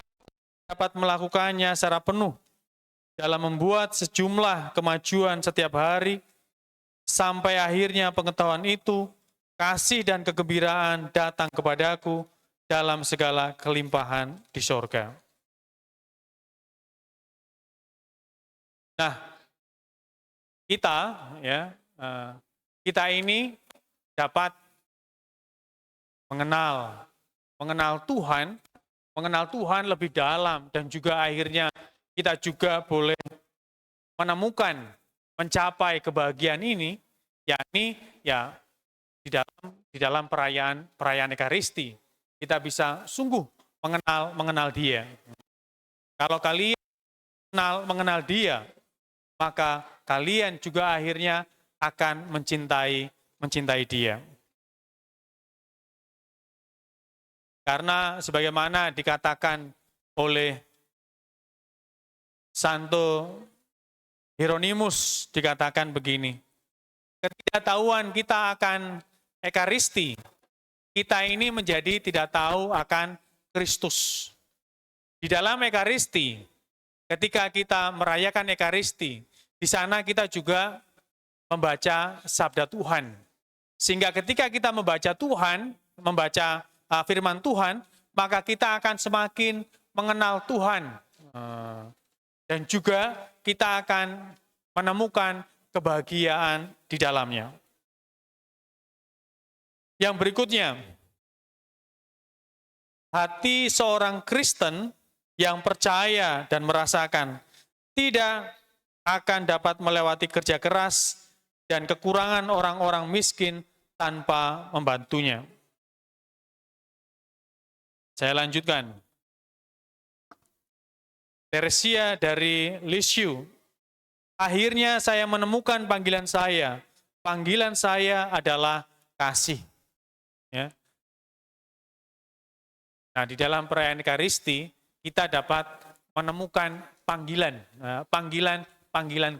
dapat melakukannya secara penuh, dalam membuat sejumlah kemajuan setiap hari, sampai akhirnya pengetahuan itu, kasih dan kegembiraan datang kepadaku dalam segala kelimpahan di sorga." Nah, kita ini dapat mengenal Tuhan lebih dalam, dan juga akhirnya kita juga boleh mencapai kebahagiaan ini, yakni ya di dalam perayaan Ekaristi. Kita bisa sungguh mengenal Dia. Kalau kalian mengenal Dia, maka kalian juga akhirnya akan mencintai Dia. Karena sebagaimana dikatakan oleh Santo Hieronymus, dikatakan begini, ketidaktahuan kita akan Ekaristi, kita ini menjadi tidak tahu akan Kristus. Di dalam Ekaristi, ketika kita merayakan Ekaristi, di sana kita juga membaca sabda Tuhan. Sehingga ketika kita membaca firman Tuhan, maka kita akan semakin mengenal Tuhan. Dan juga kita akan menemukan kebahagiaan di dalamnya. Yang berikutnya, hati seorang Kristen yang percaya dan merasakan tidak akan dapat melewati kerja keras dan kekurangan orang-orang miskin tanpa membantunya. Saya lanjutkan. Teresia dari Lisieux, akhirnya saya menemukan panggilan saya. Panggilan saya adalah kasih. Ya. Nah, di dalam perayaan Ekaristi, kita dapat menemukan panggilan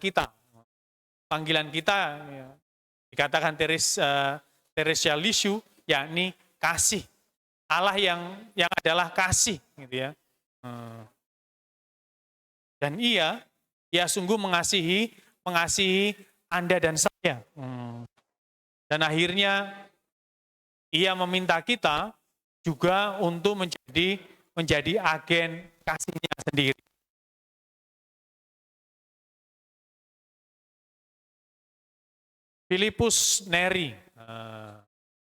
kita. Panggilan kita, ya, dikatakan Theresia Lisieux, yakni kasih. Allah yang adalah kasih, gitu ya. Dan ia sungguh mengasihi Anda dan saya. Dan akhirnya ia meminta kita juga untuk menjadi agen kasihnya sendiri. Filipus Neri,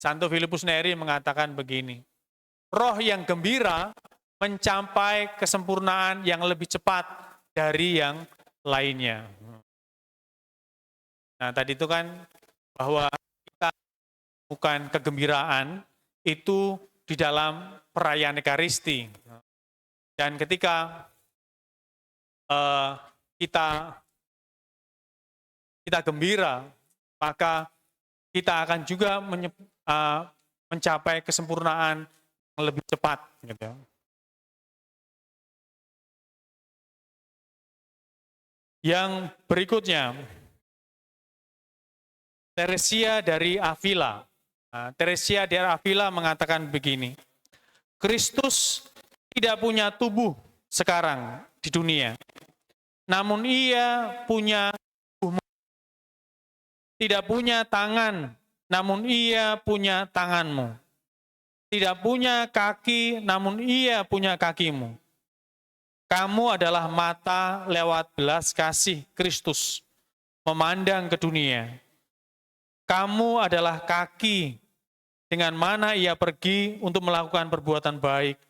Santo Filipus Neri mengatakan begini, roh yang gembira mencapai kesempurnaan yang lebih cepat dari yang lainnya. Nah, tadi itu kan bahwa kita bukan kegembiraan itu di dalam perayaan Ekaristi. Dan ketika kita gembira, maka kita akan juga mencapai kesempurnaan yang lebih cepat. Gitu. Yang berikutnya, Theresia dari Avila. Theresia dari Avila mengatakan begini, Kristus tidak punya tubuh sekarang di dunia, namun ia punya tubuh. Tidak punya tangan, namun ia punya tanganmu. Tidak punya kaki, namun ia punya kakimu. Kamu adalah mata lewat belas kasih Kristus, memandang ke dunia. Kamu adalah kaki, dengan mana ia pergi untuk melakukan perbuatan baik.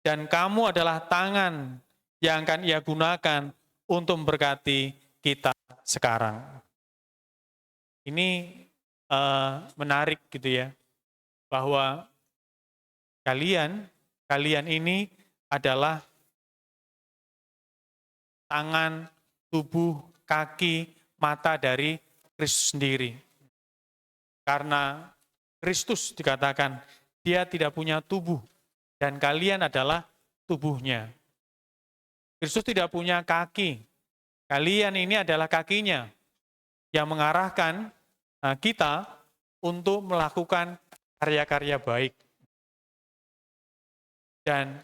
Dan kamu adalah tangan yang akan ia gunakan untuk memberkati kita sekarang. Ini menarik gitu ya, bahwa kalian ini adalah tangan, tubuh, kaki, mata dari Kristus sendiri. Karena Kristus dikatakan dia tidak punya tubuh dan kalian adalah tubuhnya. Kristus tidak punya kaki, kalian ini adalah kakinya yang mengarahkan kita untuk melakukan karya-karya baik. Dan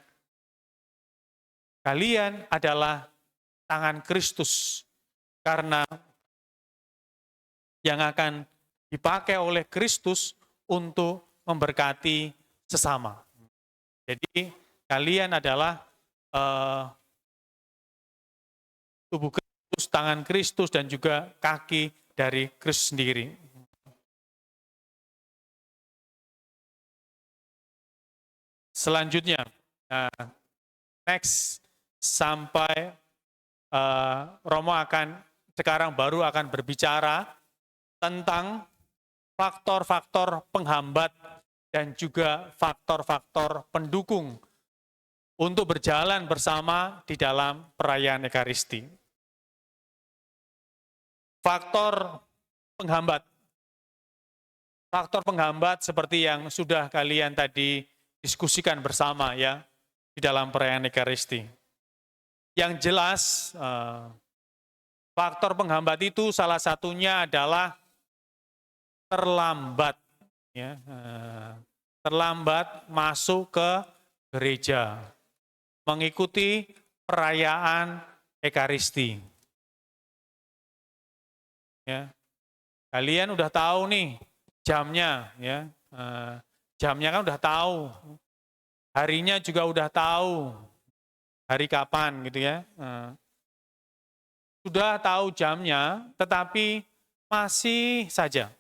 kalian adalah tangan Kristus, karena yang akan dipakai oleh Kristus untuk memberkati sesama. Jadi kalian adalah tubuh Kristus, tangan Kristus, dan juga kaki dari Kristus sendiri. Selanjutnya, next, sampai Romo sekarang baru akan berbicara tentang faktor-faktor penghambat dan juga faktor-faktor pendukung untuk berjalan bersama di dalam perayaan Ekaristi. Faktor penghambat. Faktor penghambat seperti yang sudah kalian tadi diskusikan bersama ya di dalam perayaan Ekaristi. Yang jelas faktor penghambat itu salah satunya adalah terlambat, ya, terlambat masuk ke gereja, mengikuti perayaan Ekaristi. Ya, kalian udah tahu nih jamnya, ya, jamnya kan udah tahu, harinya juga udah tahu, hari kapan gitu ya. Sudah tahu jamnya, tetapi masih saja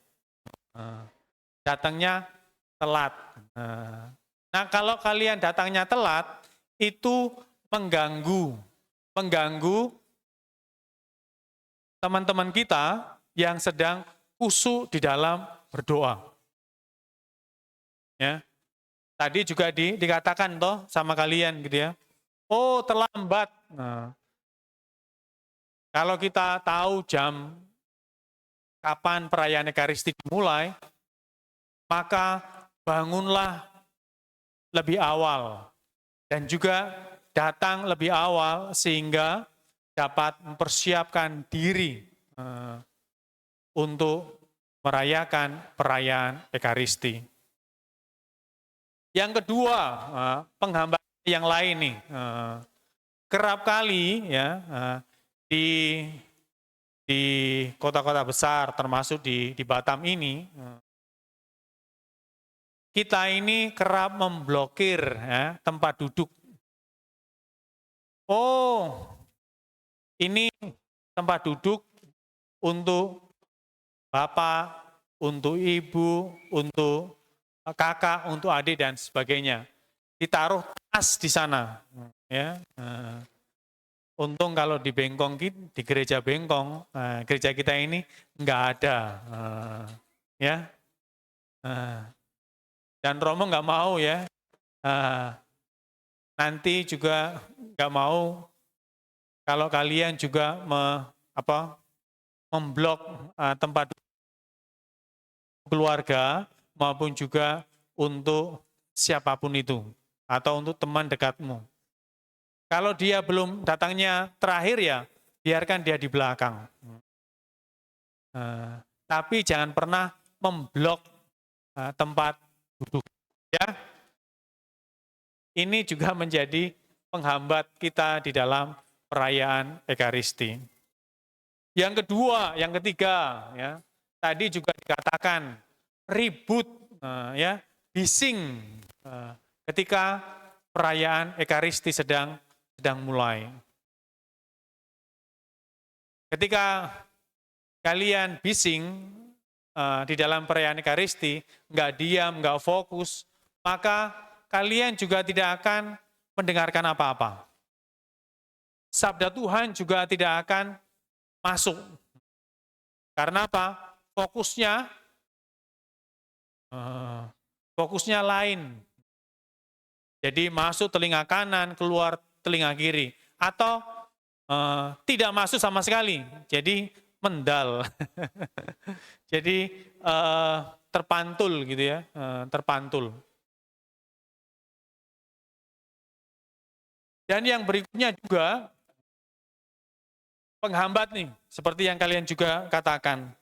datangnya telat. Nah, kalau kalian datangnya telat, itu mengganggu teman-teman kita yang sedang khusyuk di dalam berdoa. Ya, tadi juga dikatakan toh sama kalian gitu ya. Oh, terlambat. Nah, kalau kita tahu jam kapan perayaan Ekaristi dimulai, maka bangunlah lebih awal dan juga datang lebih awal sehingga dapat mempersiapkan diri untuk merayakan perayaan Ekaristi. Yang kedua, penghambaan yang lain nih, kerap kali ya di kota-kota besar, termasuk di Batam ini, kita ini kerap memblokir ya, tempat duduk. Oh, ini tempat duduk untuk bapak, untuk ibu, untuk kakak, untuk adik dan sebagainya. Ditaruh tas di sana. Ya. Untung kalau di Bengkong, di gereja Bengkong, gereja kita ini nggak ada. Ya. Dan Romo nggak mau ya. Nanti juga nggak mau kalau kalian juga memblok tempat keluarga maupun juga untuk siapapun itu atau untuk teman dekatmu. Kalau dia belum datangnya terakhir ya biarkan dia di belakang. Tapi jangan pernah memblok tempat duduk. Ya, ini juga menjadi penghambat kita di dalam perayaan Ekaristi. Yang kedua, yang ketiga, ya, tadi juga dikatakan ribut, ya, bising ketika perayaan Ekaristi sedang mulai. Ketika kalian bising di dalam perayaan Ekaristi, nggak diam, nggak fokus, maka kalian juga tidak akan mendengarkan apa-apa. Sabda Tuhan juga tidak akan masuk. Karena apa? Fokusnya lain. Jadi masuk telinga kanan, keluar telinga kiri. Atau tidak masuk sama sekali. Jadi mendal. Jadi terpantul gitu ya, terpantul. Dan yang berikutnya juga penghambat nih, seperti yang kalian juga katakan.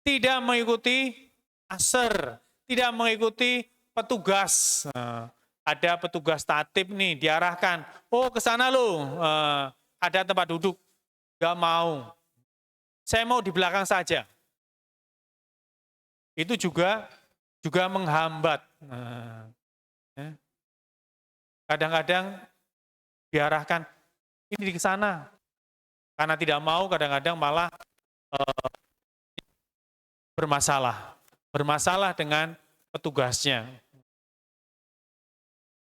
Tidak mengikuti aser, tidak mengikuti petugas. Ada petugas tatip nih, diarahkan. Oh ke sana loh, ada tempat duduk. Gak mau. Saya mau di belakang saja. Itu juga menghambat. Kadang-kadang diarahkan, ini di sana. Karena tidak mau, kadang-kadang malah bermasalah dengan petugasnya.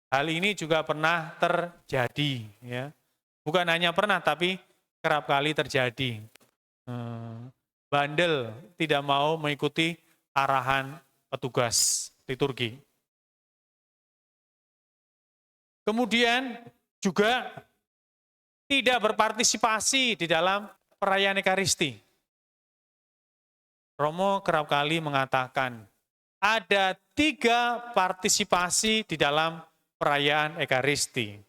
Hal ini juga pernah terjadi, ya. Bukan hanya pernah, tapi kerap kali terjadi. Bandel, tidak mau mengikuti arahan petugas liturgi. Kemudian juga tidak berpartisipasi di dalam perayaan Ekaristi. Romo kerap kali mengatakan, ada 3 partisipasi di dalam perayaan Ekaristi.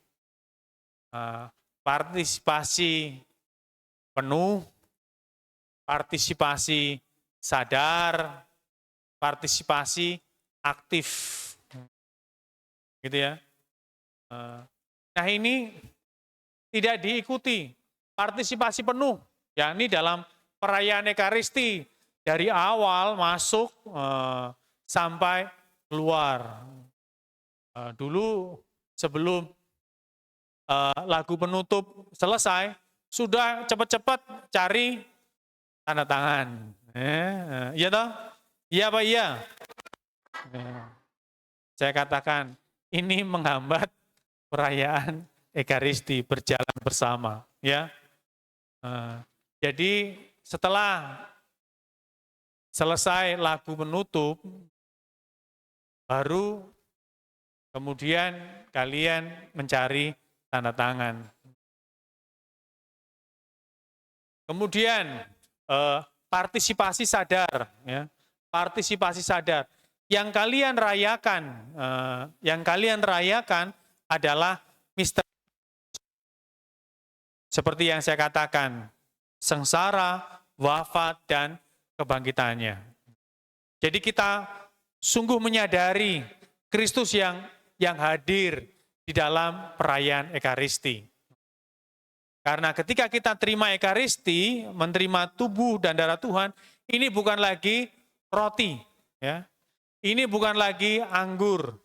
Partisipasi penuh, partisipasi sadar, partisipasi aktif. Gitu ya. Nah ini tidak diikuti partisipasi penuh, yakni dalam perayaan Ekaristi dari awal masuk sampai keluar. Dulu sebelum lagu penutup selesai, sudah cepat-cepat cari tanda tangan. Iya toh? Iya apa iya? Saya katakan, ini menghambat perayaan Ekaristi berjalan bersama, ya. Jadi setelah selesai lagu penutup, baru kemudian kalian mencari tanda tangan. Kemudian partisipasi sadar, ya. Partisipasi sadar. Yang kalian rayakan adalah misteri. Seperti yang saya katakan, sengsara, wafat, dan kebangkitannya. Jadi kita sungguh menyadari Kristus yang hadir di dalam perayaan Ekaristi. Karena ketika kita terima Ekaristi, menerima tubuh dan darah Tuhan, ini bukan lagi roti, ya. Ini bukan lagi anggur.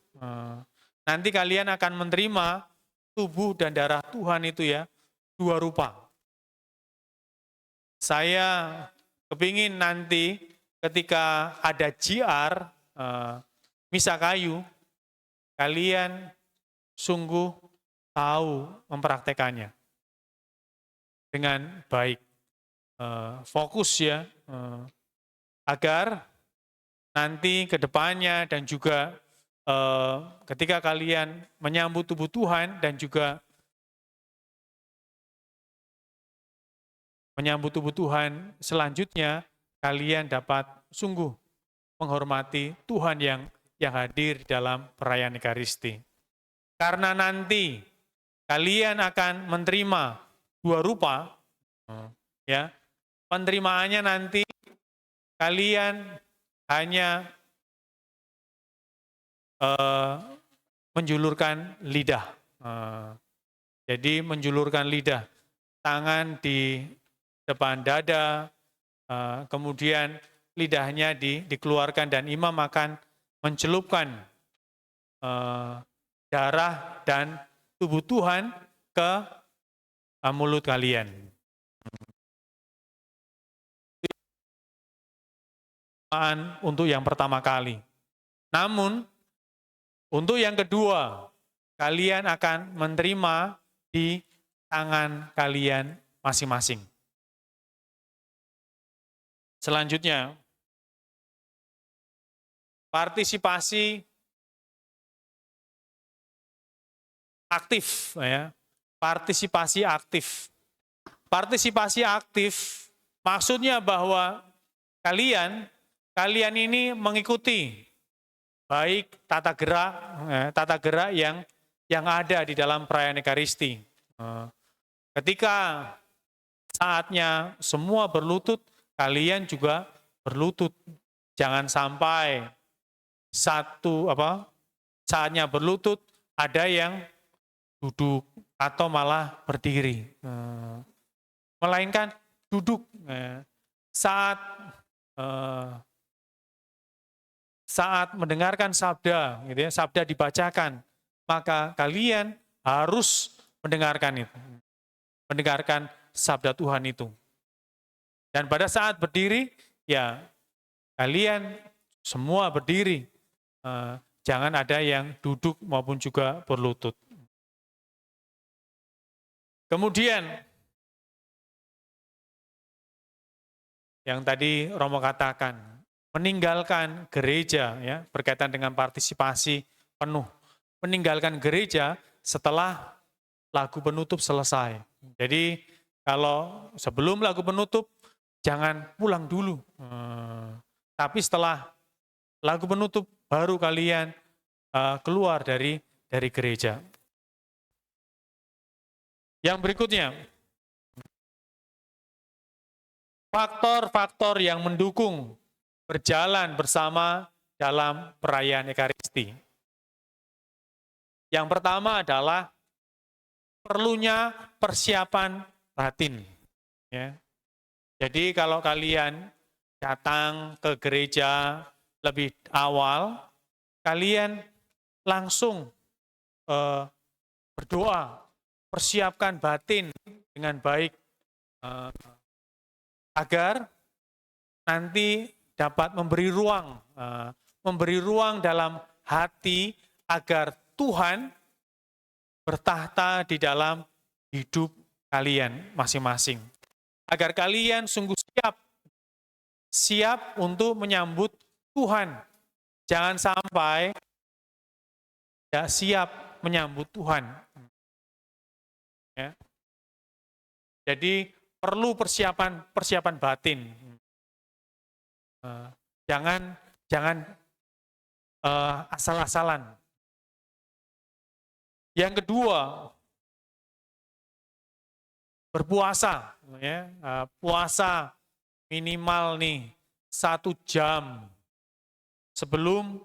Nanti kalian akan menerima tubuh dan darah Tuhan itu ya, dua rupa. Saya kepingin nanti ketika ada JR, misa kayu, kalian sungguh tahu mempraktekannya dengan baik, fokus ya, agar nanti ke depannya dan juga ketika kalian menyambut tubuh Tuhan dan juga menyambut tubuh Tuhan selanjutnya, kalian dapat sungguh menghormati Tuhan yang hadir dalam perayaan Ekaristi. Karena nanti kalian akan menerima dua rupa, ya, penerimaannya nanti kalian hanya menjulurkan lidah. Jadi menjulurkan lidah, tangan di depan dada, kemudian lidahnya dikeluarkan dan imam akan mencelupkan darah dan tubuh Tuhan ke mulut kalian. Untuk yang pertama kali. Namun, untuk yang kedua, kalian akan menerima di tangan kalian masing-masing. Selanjutnya, partisipasi aktif, ya. Partisipasi aktif. Partisipasi aktif maksudnya bahwa kalian ini mengikuti baik tata gerak yang ada di dalam perayaan Ekaristi. Ketika saatnya semua berlutut, kalian juga berlutut. Jangan sampai saatnya berlutut ada yang duduk atau malah berdiri. Melainkan duduk saat mendengarkan sabda, gitu ya, sabda dibacakan, maka kalian harus mendengarkan itu, mendengarkan sabda Tuhan itu. Dan pada saat berdiri, ya kalian semua berdiri, jangan ada yang duduk maupun juga berlutut. Kemudian, yang tadi Romo katakan, meninggalkan gereja, ya, berkaitan dengan partisipasi penuh. Meninggalkan gereja setelah lagu penutup selesai. Jadi kalau sebelum lagu penutup, jangan pulang dulu. Tapi setelah lagu penutup, baru kalian keluar dari gereja. Yang berikutnya, faktor-faktor yang mendukung berjalan bersama dalam perayaan Ekaristi. Yang pertama adalah perlunya persiapan batin. Ya. Jadi kalau kalian datang ke gereja lebih awal, kalian langsung berdoa, persiapkan batin dengan baik, agar nanti dapat memberi ruang dalam hati agar Tuhan bertahta di dalam hidup kalian masing-masing. Agar kalian sungguh siap untuk menyambut Tuhan. Jangan sampai tidak siap menyambut Tuhan. Ya. Jadi perlu persiapan batin. Jangan asal-asalan. Yang kedua, berpuasa. Ya. Puasa minimal nih 1 jam sebelum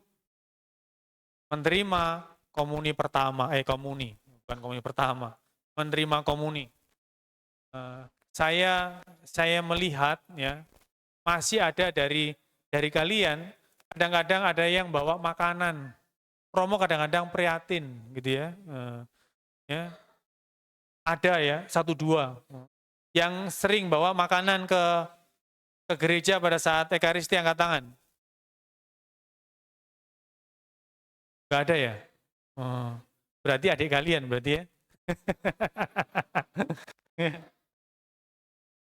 menerima komuni pertama, bukan komuni pertama, menerima komuni. Saya melihat ya, masih ada dari kalian, kadang-kadang ada yang bawa makanan, promo kadang-kadang prihatin gitu ya. Ya, ada ya, 1-2 yang sering bawa makanan ke gereja pada saat Ekaristi, angkat tangan. Gak ada ya? Oh, berarti adik kalian berarti ya.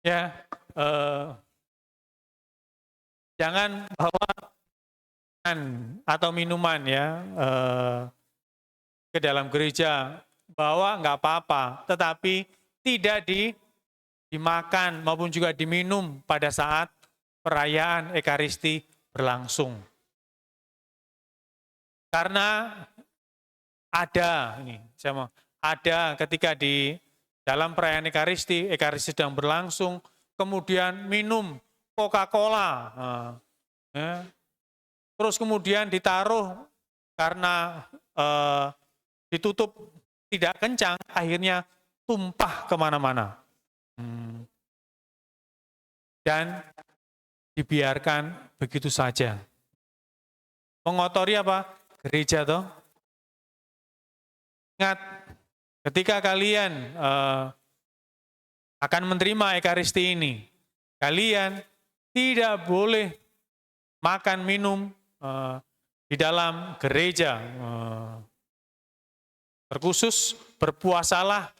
Ya, jangan bawa makanan atau minuman ya ke dalam gereja. Bawa nggak apa-apa, tetapi tidak dimakan maupun juga diminum pada saat perayaan Ekaristi berlangsung. Karena ada ketika di dalam perayaan Ekaristi sedang berlangsung, kemudian minum Coca-Cola, ya. Terus kemudian ditaruh karena ditutup tidak kencang, akhirnya tumpah kemana-mana. Dan dibiarkan begitu saja. Mengotori apa? Gereja toh. Ingat, ketika kalian akan menerima Ekaristi ini, kalian tidak boleh makan minum di dalam gereja. Terkhusus berpuasalah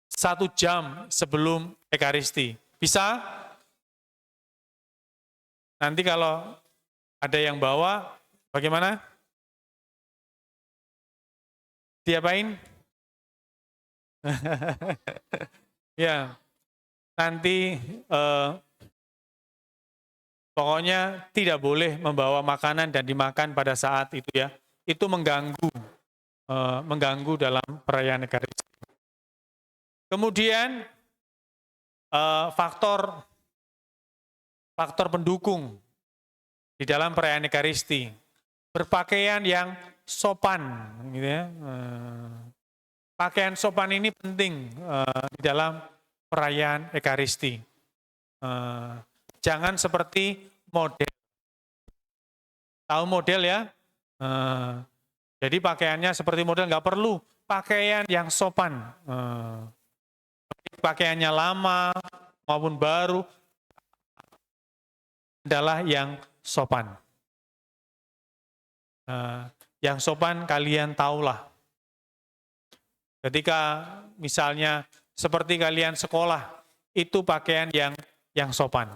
1 jam sebelum Ekaristi. Bisa? Nanti kalau ada yang bawa, bagaimana? Diapain? Ya, nanti pokoknya tidak boleh membawa makanan dan dimakan pada saat itu ya. Itu mengganggu dalam perayaan Ekaristi. Kemudian faktor pendukung di dalam perayaan Ekaristi, berpakaian yang sopan, gitu ya. Pakaian sopan ini penting di dalam perayaan Ekaristi. Jangan seperti model. Tahu model ya? Jadi pakaiannya seperti model, nggak perlu. Pakaian yang sopan. Pakaiannya lama maupun baru adalah yang sopan. Yang sopan kalian tahulah. Ketika misalnya seperti kalian sekolah, itu pakaian yang sopan.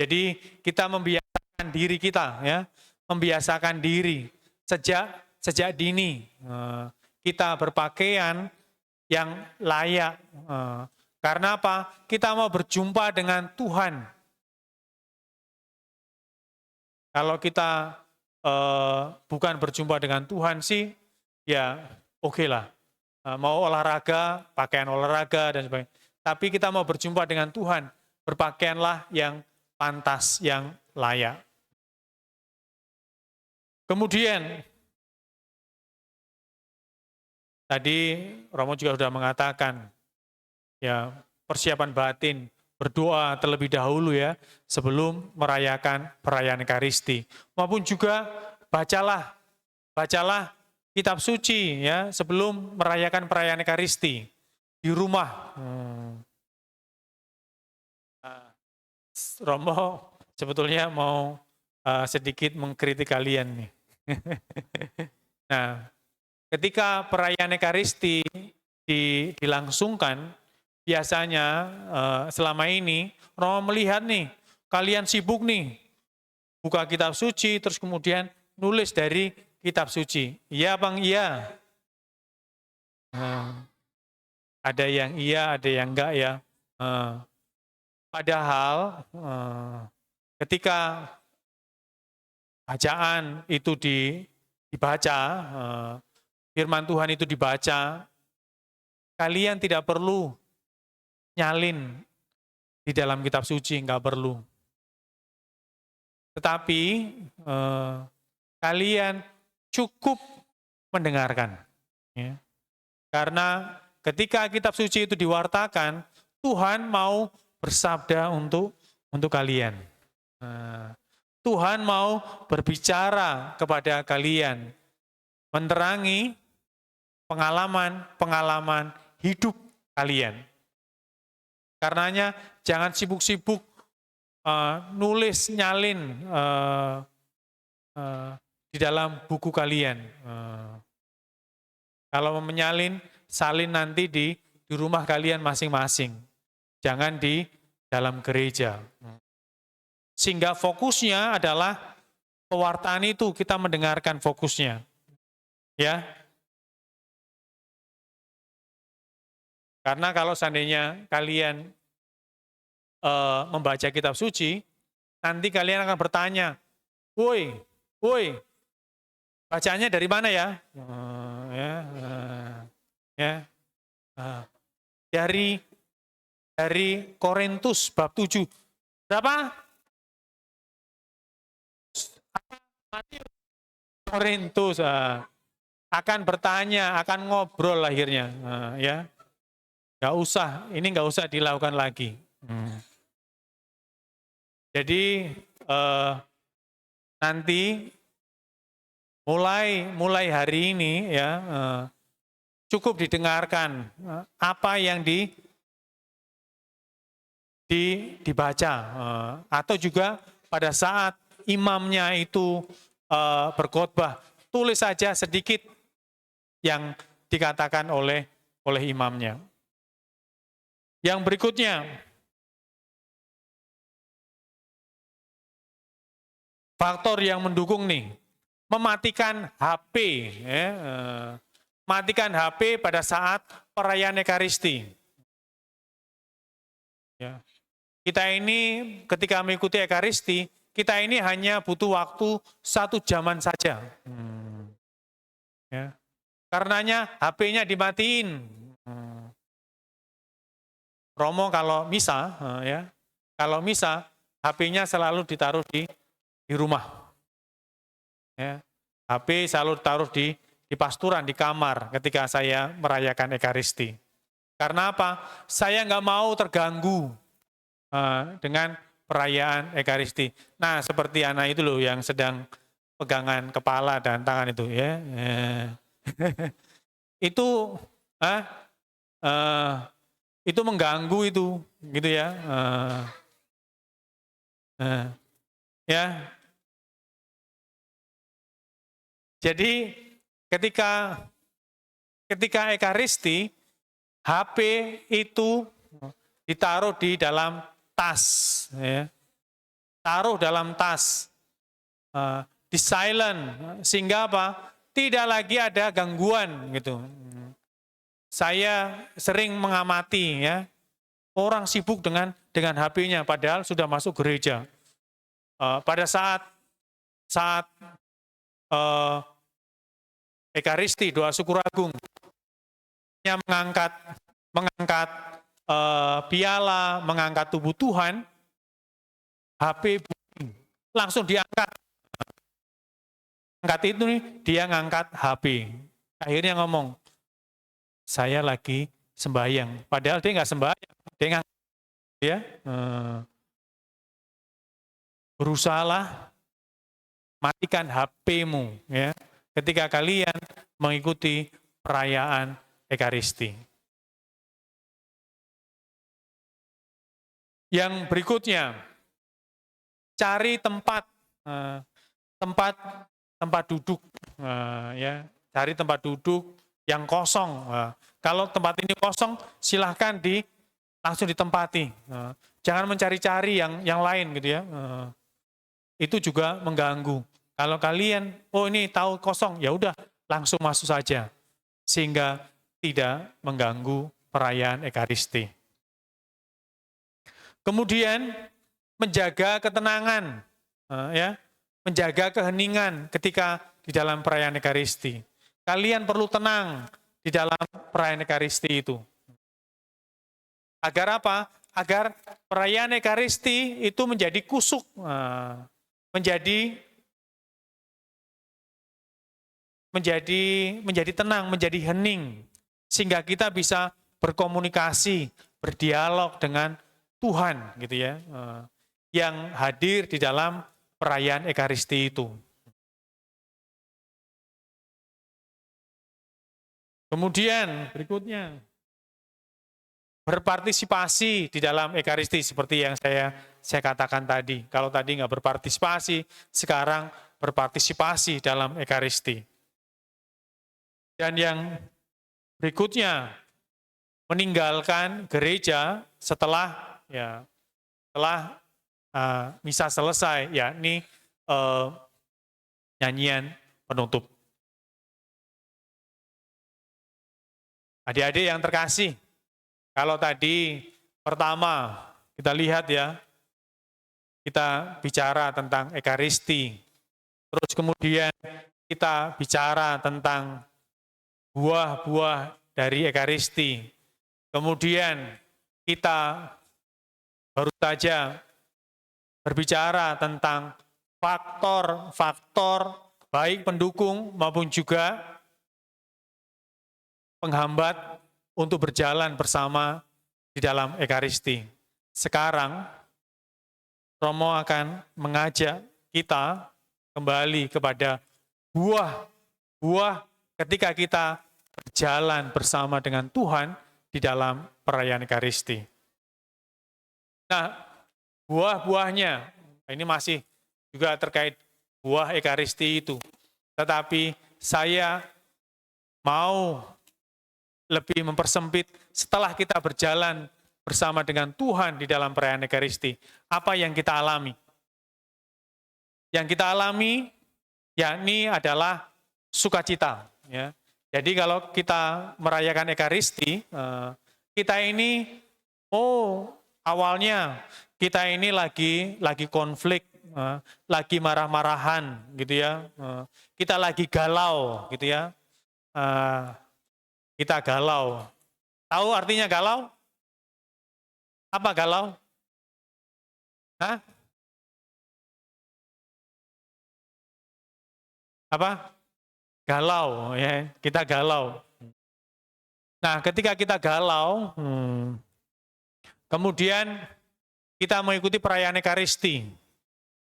Jadi kita membiasakan diri kita ya, membiasakan diri sejak dini kita berpakaian yang layak. Karena apa? Kita mau berjumpa dengan Tuhan. Kalau kita bukan berjumpa dengan Tuhan sih, ya oke lah. Mau olahraga, pakaian olahraga dan sebagainya. Tapi kita mau berjumpa dengan Tuhan, berpakaianlah yang pantas, yang layak. Kemudian, tadi Romo juga sudah mengatakan, ya persiapan batin, berdoa terlebih dahulu ya, sebelum merayakan perayaan Ekaristi. Maupun juga bacalah kitab suci ya, sebelum merayakan perayaan Ekaristi di rumah. Romo sebetulnya mau sedikit mengkritik kalian nih. Nah, ketika perayaan Ekaristi dilangsungkan, biasanya selama ini Romo melihat nih, kalian sibuk nih, buka kitab suci, terus kemudian nulis dari kitab suci. Iya bang, iya. Ada yang iya, ada yang enggak ya. Padahal ketika bacaan itu dibaca, firman Tuhan itu dibaca, kalian tidak perlu nyalin di dalam kitab suci, enggak perlu. tetapi kalian cukup mendengarkan. Ya. Karena ketika kitab suci itu diwartakan, Tuhan mau bersabda untuk kalian. Tuhan mau berbicara kepada kalian, menerangi pengalaman hidup kalian. Karenanya jangan sibuk-sibuk nulis nyalin di dalam buku kalian. Kalau mau menyalin, salin nanti di rumah kalian masing-masing. Jangan di dalam gereja. Sehingga fokusnya adalah pewartaan itu, kita mendengarkan fokusnya. Ya. Karena kalau seandainya kalian membaca kitab suci, nanti kalian akan bertanya, woi, bacanya dari mana ya? Dari Korintus bab 7. Berapa? Korintus. Akan bertanya, akan ngobrol akhirnya. Ya. Ini nggak usah dilakukan lagi. Jadi nanti mulai hari ini ya cukup didengarkan apa yang dibaca atau juga pada saat imamnya itu berkhotbah, tulis saja sedikit yang dikatakan oleh imamnya. Yang berikutnya, faktor yang mendukung nih, mematikan HP, ya, matikan HP pada saat perayaan Ekaristi. Ya. Kita ini ketika mengikuti Ekaristi, kita ini hanya butuh waktu 1 jaman saja. Ya. Karenanya HP-nya dimatiin. Romo kalau misa, ya, kalau misa HP-nya selalu ditaruh di rumah. Ya. HP selalu taruh di pasturan, di kamar ketika saya merayakan Ekaristi. Karena apa? Saya nggak mau terganggu dengan perayaan Ekaristi. Nah, seperti anak itu loh yang sedang pegangan kepala dan tangan itu, ya. Itu mengganggu itu, gitu ya. Ya. Jadi ketika Ekaristi, HP itu ditaruh di dalam tas, ya. Taruh dalam tas, di silent, sehingga apa? Tidak lagi ada gangguan gitu. Saya sering mengamati ya, orang sibuk dengan HP-nya padahal sudah masuk gereja. Pada saat Ekaristi, doa syukur agung, mengangkat piala, mengangkat tubuh Tuhan, HP bunyi, langsung diangkat. Angkat itu nih, dia ngangkat HP. Akhirnya ngomong, saya lagi sembahyang. Padahal dia nggak sembahyang, dia ngangkat. Ya, berusahalah matikan HP-mu ya ketika kalian mengikuti perayaan Ekaristi. Yang berikutnya, cari tempat duduk, ya, cari tempat duduk yang kosong. Kalau tempat ini kosong, silahkan langsung ditempati. Jangan mencari-cari yang lain gitu ya. Itu juga mengganggu. Kalau kalian, ini tahu kosong, ya udah langsung masuk saja, sehingga tidak mengganggu perayaan Ekaristi. Kemudian menjaga ketenangan, ya, menjaga keheningan ketika di dalam perayaan Ekaristi. Kalian perlu tenang di dalam perayaan Ekaristi itu. Agar apa? Agar perayaan Ekaristi itu menjadi kusuk. menjadi tenang, menjadi hening, sehingga kita bisa berkomunikasi, berdialog dengan Tuhan, gitu ya, yang hadir di dalam perayaan Ekaristi itu. Kemudian berikutnya, berpartisipasi di dalam Ekaristi seperti yang saya katakan tadi. Kalau tadi nggak berpartisipasi, sekarang berpartisipasi dalam Ekaristi. Dan yang berikutnya, meninggalkan gereja setelah misa selesai, yakni nyanyian penutup. Adik-adik yang terkasih, kalau tadi pertama kita lihat ya, kita bicara tentang Ekaristi, terus kemudian kita bicara tentang buah-buah dari Ekaristi, kemudian kita baru saja berbicara tentang faktor-faktor baik pendukung maupun juga penghambat untuk berjalan bersama di dalam Ekaristi. Sekarang, Romo akan mengajak kita kembali kepada buah-buah ketika kita berjalan bersama dengan Tuhan di dalam perayaan Ekaristi. Nah, buah-buahnya, ini masih juga terkait buah Ekaristi itu. Tetapi saya mau lebih mempersempit setelah kita berjalan bersama dengan Tuhan di dalam perayaan Ekaristi. Apa yang kita alami? Yang kita alami yakni adalah sukacita. Ya. Jadi kalau kita merayakan Ekaristi, kita ini, awalnya kita ini lagi konflik, lagi marah-marahan, gitu ya. Kita lagi galau, gitu ya. Kita galau. Tahu artinya galau? Apa galau? Hah? Apa? Galau, ya. Kita galau. Nah, ketika kita galau, kemudian kita mengikuti perayaan Ekaristi.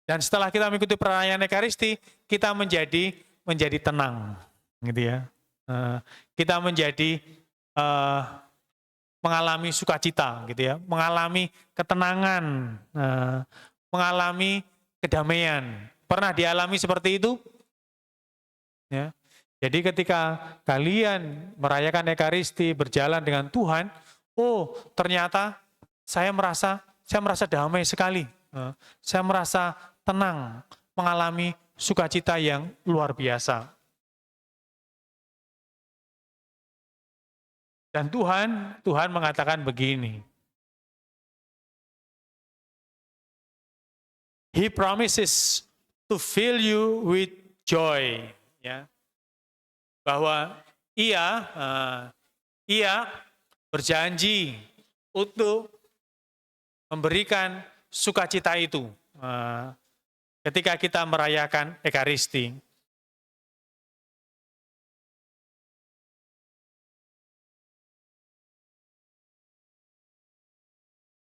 Dan setelah kita mengikuti perayaan Ekaristi, kita menjadi tenang, gitu ya. Kita menjadi mengalami sukacita, gitu ya, mengalami ketenangan, mengalami kedamaian. Pernah dialami seperti itu? Ya. Jadi ketika kalian merayakan Ekaristi, berjalan dengan Tuhan, ternyata saya merasa damai sekali. Saya merasa tenang, mengalami sukacita yang luar biasa. Dan Tuhan mengatakan begini. He promises to fill you with joy. Ya. Bahwa ia berjanji untuk memberikan sukacita itu ketika kita merayakan Ekaristi.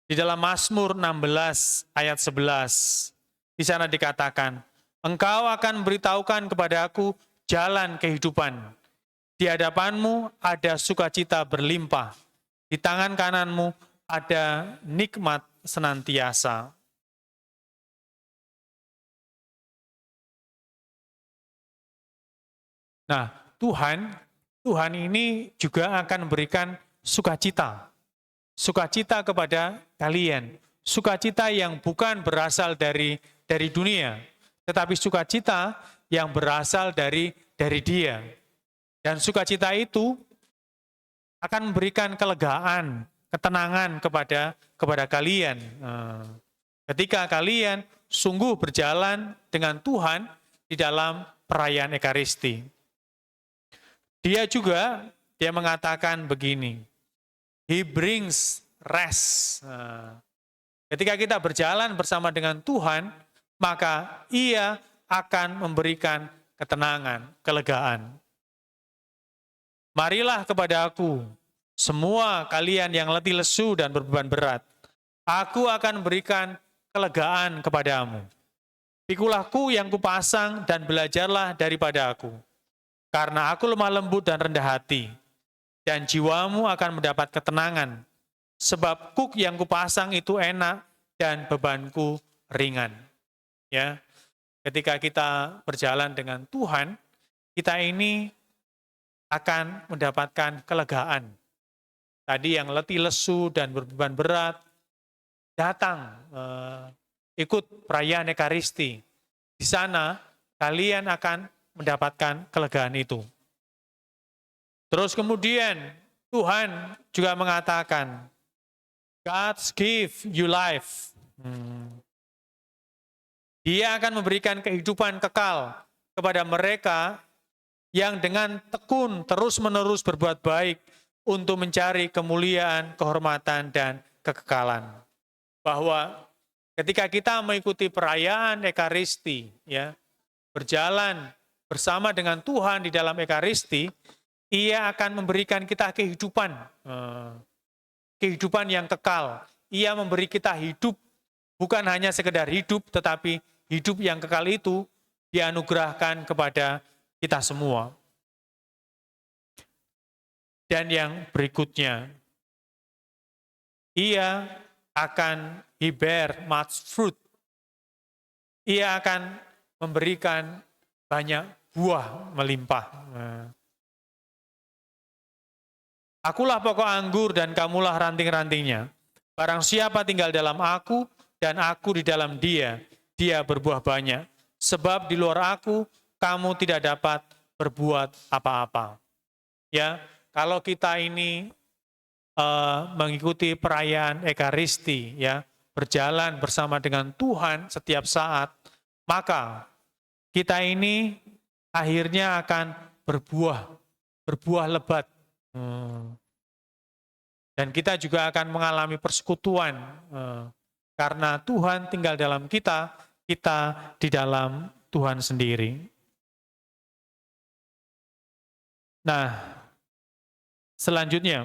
Di dalam Mazmur 16 ayat 11, di sana dikatakan, Engkau akan beritahukan kepadaku jalan kehidupan. Di hadapanmu ada sukacita berlimpah. Di tangan kananmu ada nikmat senantiasa. Nah, Tuhan ini juga akan memberikan sukacita. Sukacita kepada kalian. Sukacita yang bukan berasal dari dunia, tetapi sukacita yang berasal dari Dia. Dan sukacita itu akan memberikan kelegaan, ketenangan kepada kalian. Ketika kalian sungguh berjalan dengan Tuhan di dalam perayaan Ekaristi. Dia mengatakan begini, He brings rest. Ketika kita berjalan bersama dengan Tuhan, maka Ia akan memberikan ketenangan, kelegaan. Marilah kepada Aku, semua kalian yang letih lesu dan berbeban berat. Aku akan memberikan kelegaan kepadamu. Pikulah Ku yang Kupasang dan belajarlah daripada Aku. Karena Aku lemah lembut dan rendah hati, dan jiwamu akan mendapat ketenangan. Sebab Kuk yang Kupasang itu enak dan bebanku ringan. Ya, ketika kita berjalan dengan Tuhan, kita ini akan mendapatkan kelegaan. Tadi yang letih lesu dan berbeban berat, datang ikut perayaan Ekaristi. Di sana kalian akan mendapatkan kelegaan itu. Terus kemudian Tuhan juga mengatakan, God give you life. Dia akan memberikan kehidupan kekal kepada mereka yang dengan tekun terus-menerus berbuat baik untuk mencari kemuliaan, kehormatan, dan kekekalan. Bahwa ketika kita mengikuti perayaan Ekaristi, ya, berjalan bersama dengan Tuhan di dalam Ekaristi, Ia akan memberikan kita kehidupan, kehidupan yang kekal. Ia memberi kita hidup, bukan hanya sekedar hidup, tetapi hidup yang kekal itu dianugerahkan kepada kita semua. Dan yang berikutnya, Ia akan bear much fruit. Ia akan memberikan banyak buah melimpah. Akulah pokok anggur dan kamulah ranting-rantingnya. Barang siapa tinggal dalam Aku dan Aku di dalam dia, dia berbuah banyak. Sebab di luar Aku, kamu tidak dapat berbuat apa-apa. Ya, kalau kita ini mengikuti perayaan Ekaristi, ya, berjalan bersama dengan Tuhan setiap saat, maka kita ini akhirnya akan berbuah lebat. Dan kita juga akan mengalami persekutuan karena Tuhan tinggal dalam kita, kita di dalam Tuhan sendiri. Nah, selanjutnya,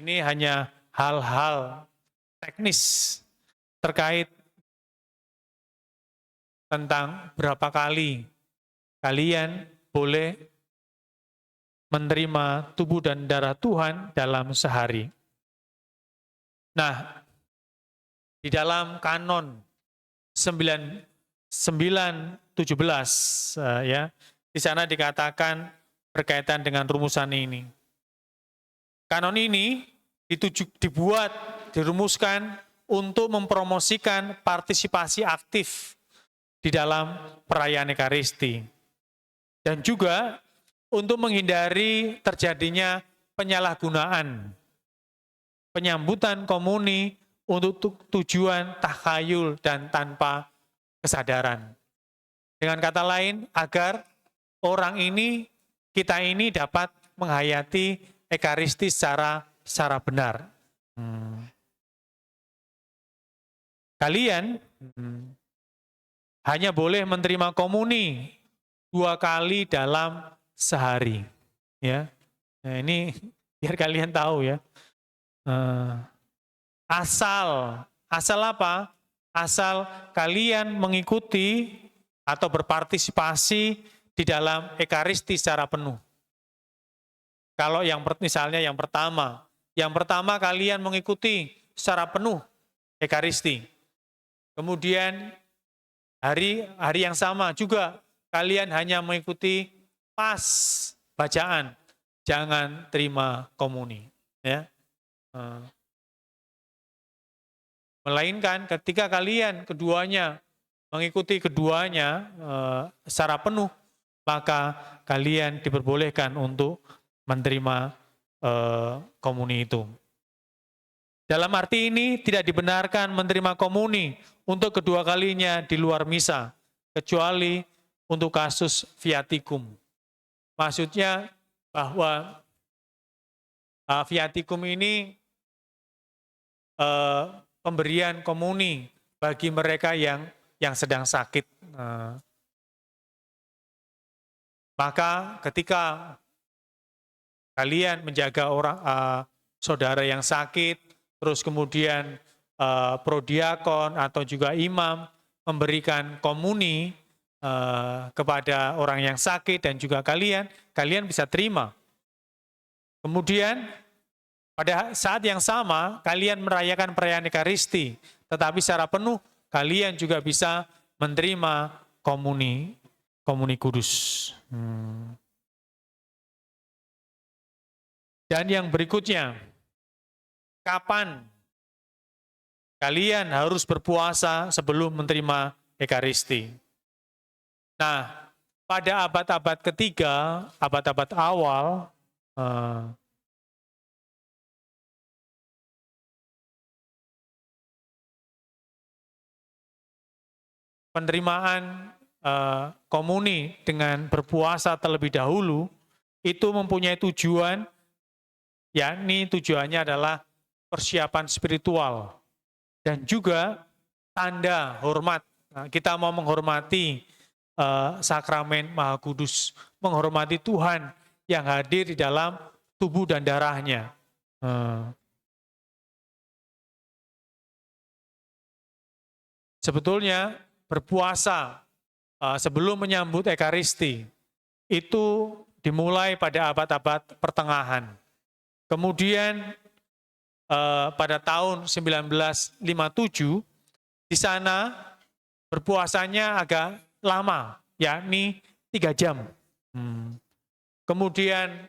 ini hanya hal-hal teknis terkait tentang berapa kali kalian boleh menerima tubuh dan darah Tuhan dalam sehari. Nah, di dalam kanon 9:17 ya, di sana dikatakan berkaitan dengan rumusan ini. Kanon ini dirumuskan untuk mempromosikan partisipasi aktif di dalam perayaan Ekaristi. Dan juga untuk menghindari terjadinya penyalahgunaan, penyambutan komuni untuk tujuan takhayul dan tanpa kesadaran. Dengan kata lain, agar kita ini dapat menghayati Ekaristi secara benar. Kalian hanya boleh menerima komuni 2 kali dalam sehari. Ya, nah, ini biar kalian tahu ya. Asal apa? Asal kalian mengikuti atau berpartisipasi di dalam Ekaristi secara penuh. Kalau misalnya yang pertama kalian mengikuti secara penuh Ekaristi. Kemudian hari yang sama juga kalian hanya mengikuti pas bacaan, jangan terima komuni, ya. Melainkan ketika kalian mengikuti keduanya secara penuh, maka kalian diperbolehkan untuk menerima komuni itu. Dalam arti ini tidak dibenarkan menerima komuni untuk kedua kalinya di luar misa, kecuali untuk kasus viatikum. Maksudnya bahwa viatikum ini eh, pemberian komuni bagi mereka yang sedang sakit. Maka ketika kalian menjaga orang saudara yang sakit, terus kemudian prodiakon atau juga imam memberikan komuni kepada orang yang sakit dan juga kalian bisa terima. Kemudian pada saat yang sama kalian merayakan perayaan Ekaristi, tetapi secara penuh kalian juga bisa menerima komuni kudus. Dan yang berikutnya, kapan kalian harus berpuasa sebelum menerima Ekaristi? Nah, pada abad-abad ketiga, abad-abad awal, penerimaan komuni dengan berpuasa terlebih dahulu itu mempunyai tujuan, yakni tujuannya adalah persiapan spiritual dan juga tanda hormat. Nah, kita mau menghormati sakramen Maha Kudus, menghormati Tuhan yang hadir di dalam tubuh dan darahnya. Sebetulnya berpuasa sebelum menyambut Ekaristi itu dimulai pada abad-abad pertengahan. Kemudian pada tahun 1957 di sana berpuasanya agak lama, yakni 3 jam. Kemudian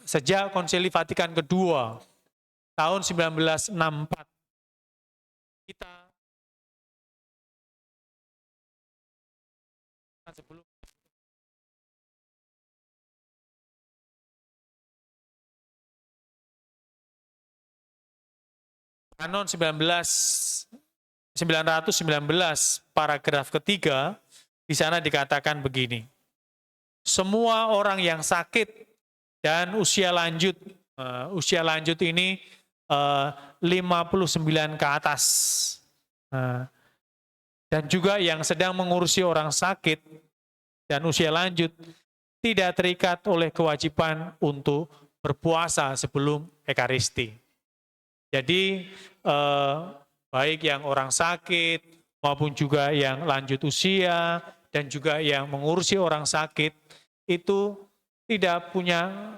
sejak Konsili Vatikan kedua tahun 1964 kita sebelum Kanon 919 paragraf ketiga, di sana dikatakan begini, semua orang yang sakit dan usia lanjut ini 59 ke atas, dan juga yang sedang mengurusi orang sakit dan usia lanjut tidak terikat oleh kewajiban untuk berpuasa sebelum Ekaristi. Jadi baik yang orang sakit maupun juga yang lanjut usia dan juga yang mengurusi orang sakit itu tidak punya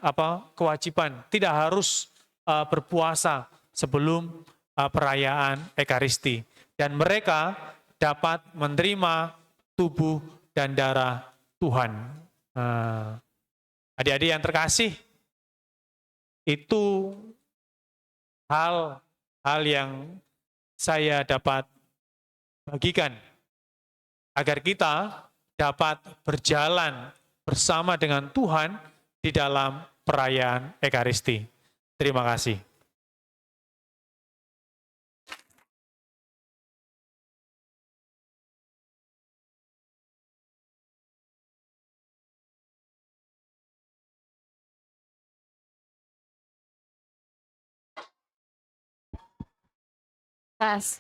kewajiban, tidak harus berpuasa sebelum perayaan Ekaristi, dan mereka dapat menerima tubuh dan darah Tuhan. Adik-adik yang terkasih, itu hal yang saya dapat bagikan agar kita dapat berjalan bersama dengan Tuhan di dalam perayaan Ekaristi. Terima kasih. Tes.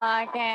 Oke.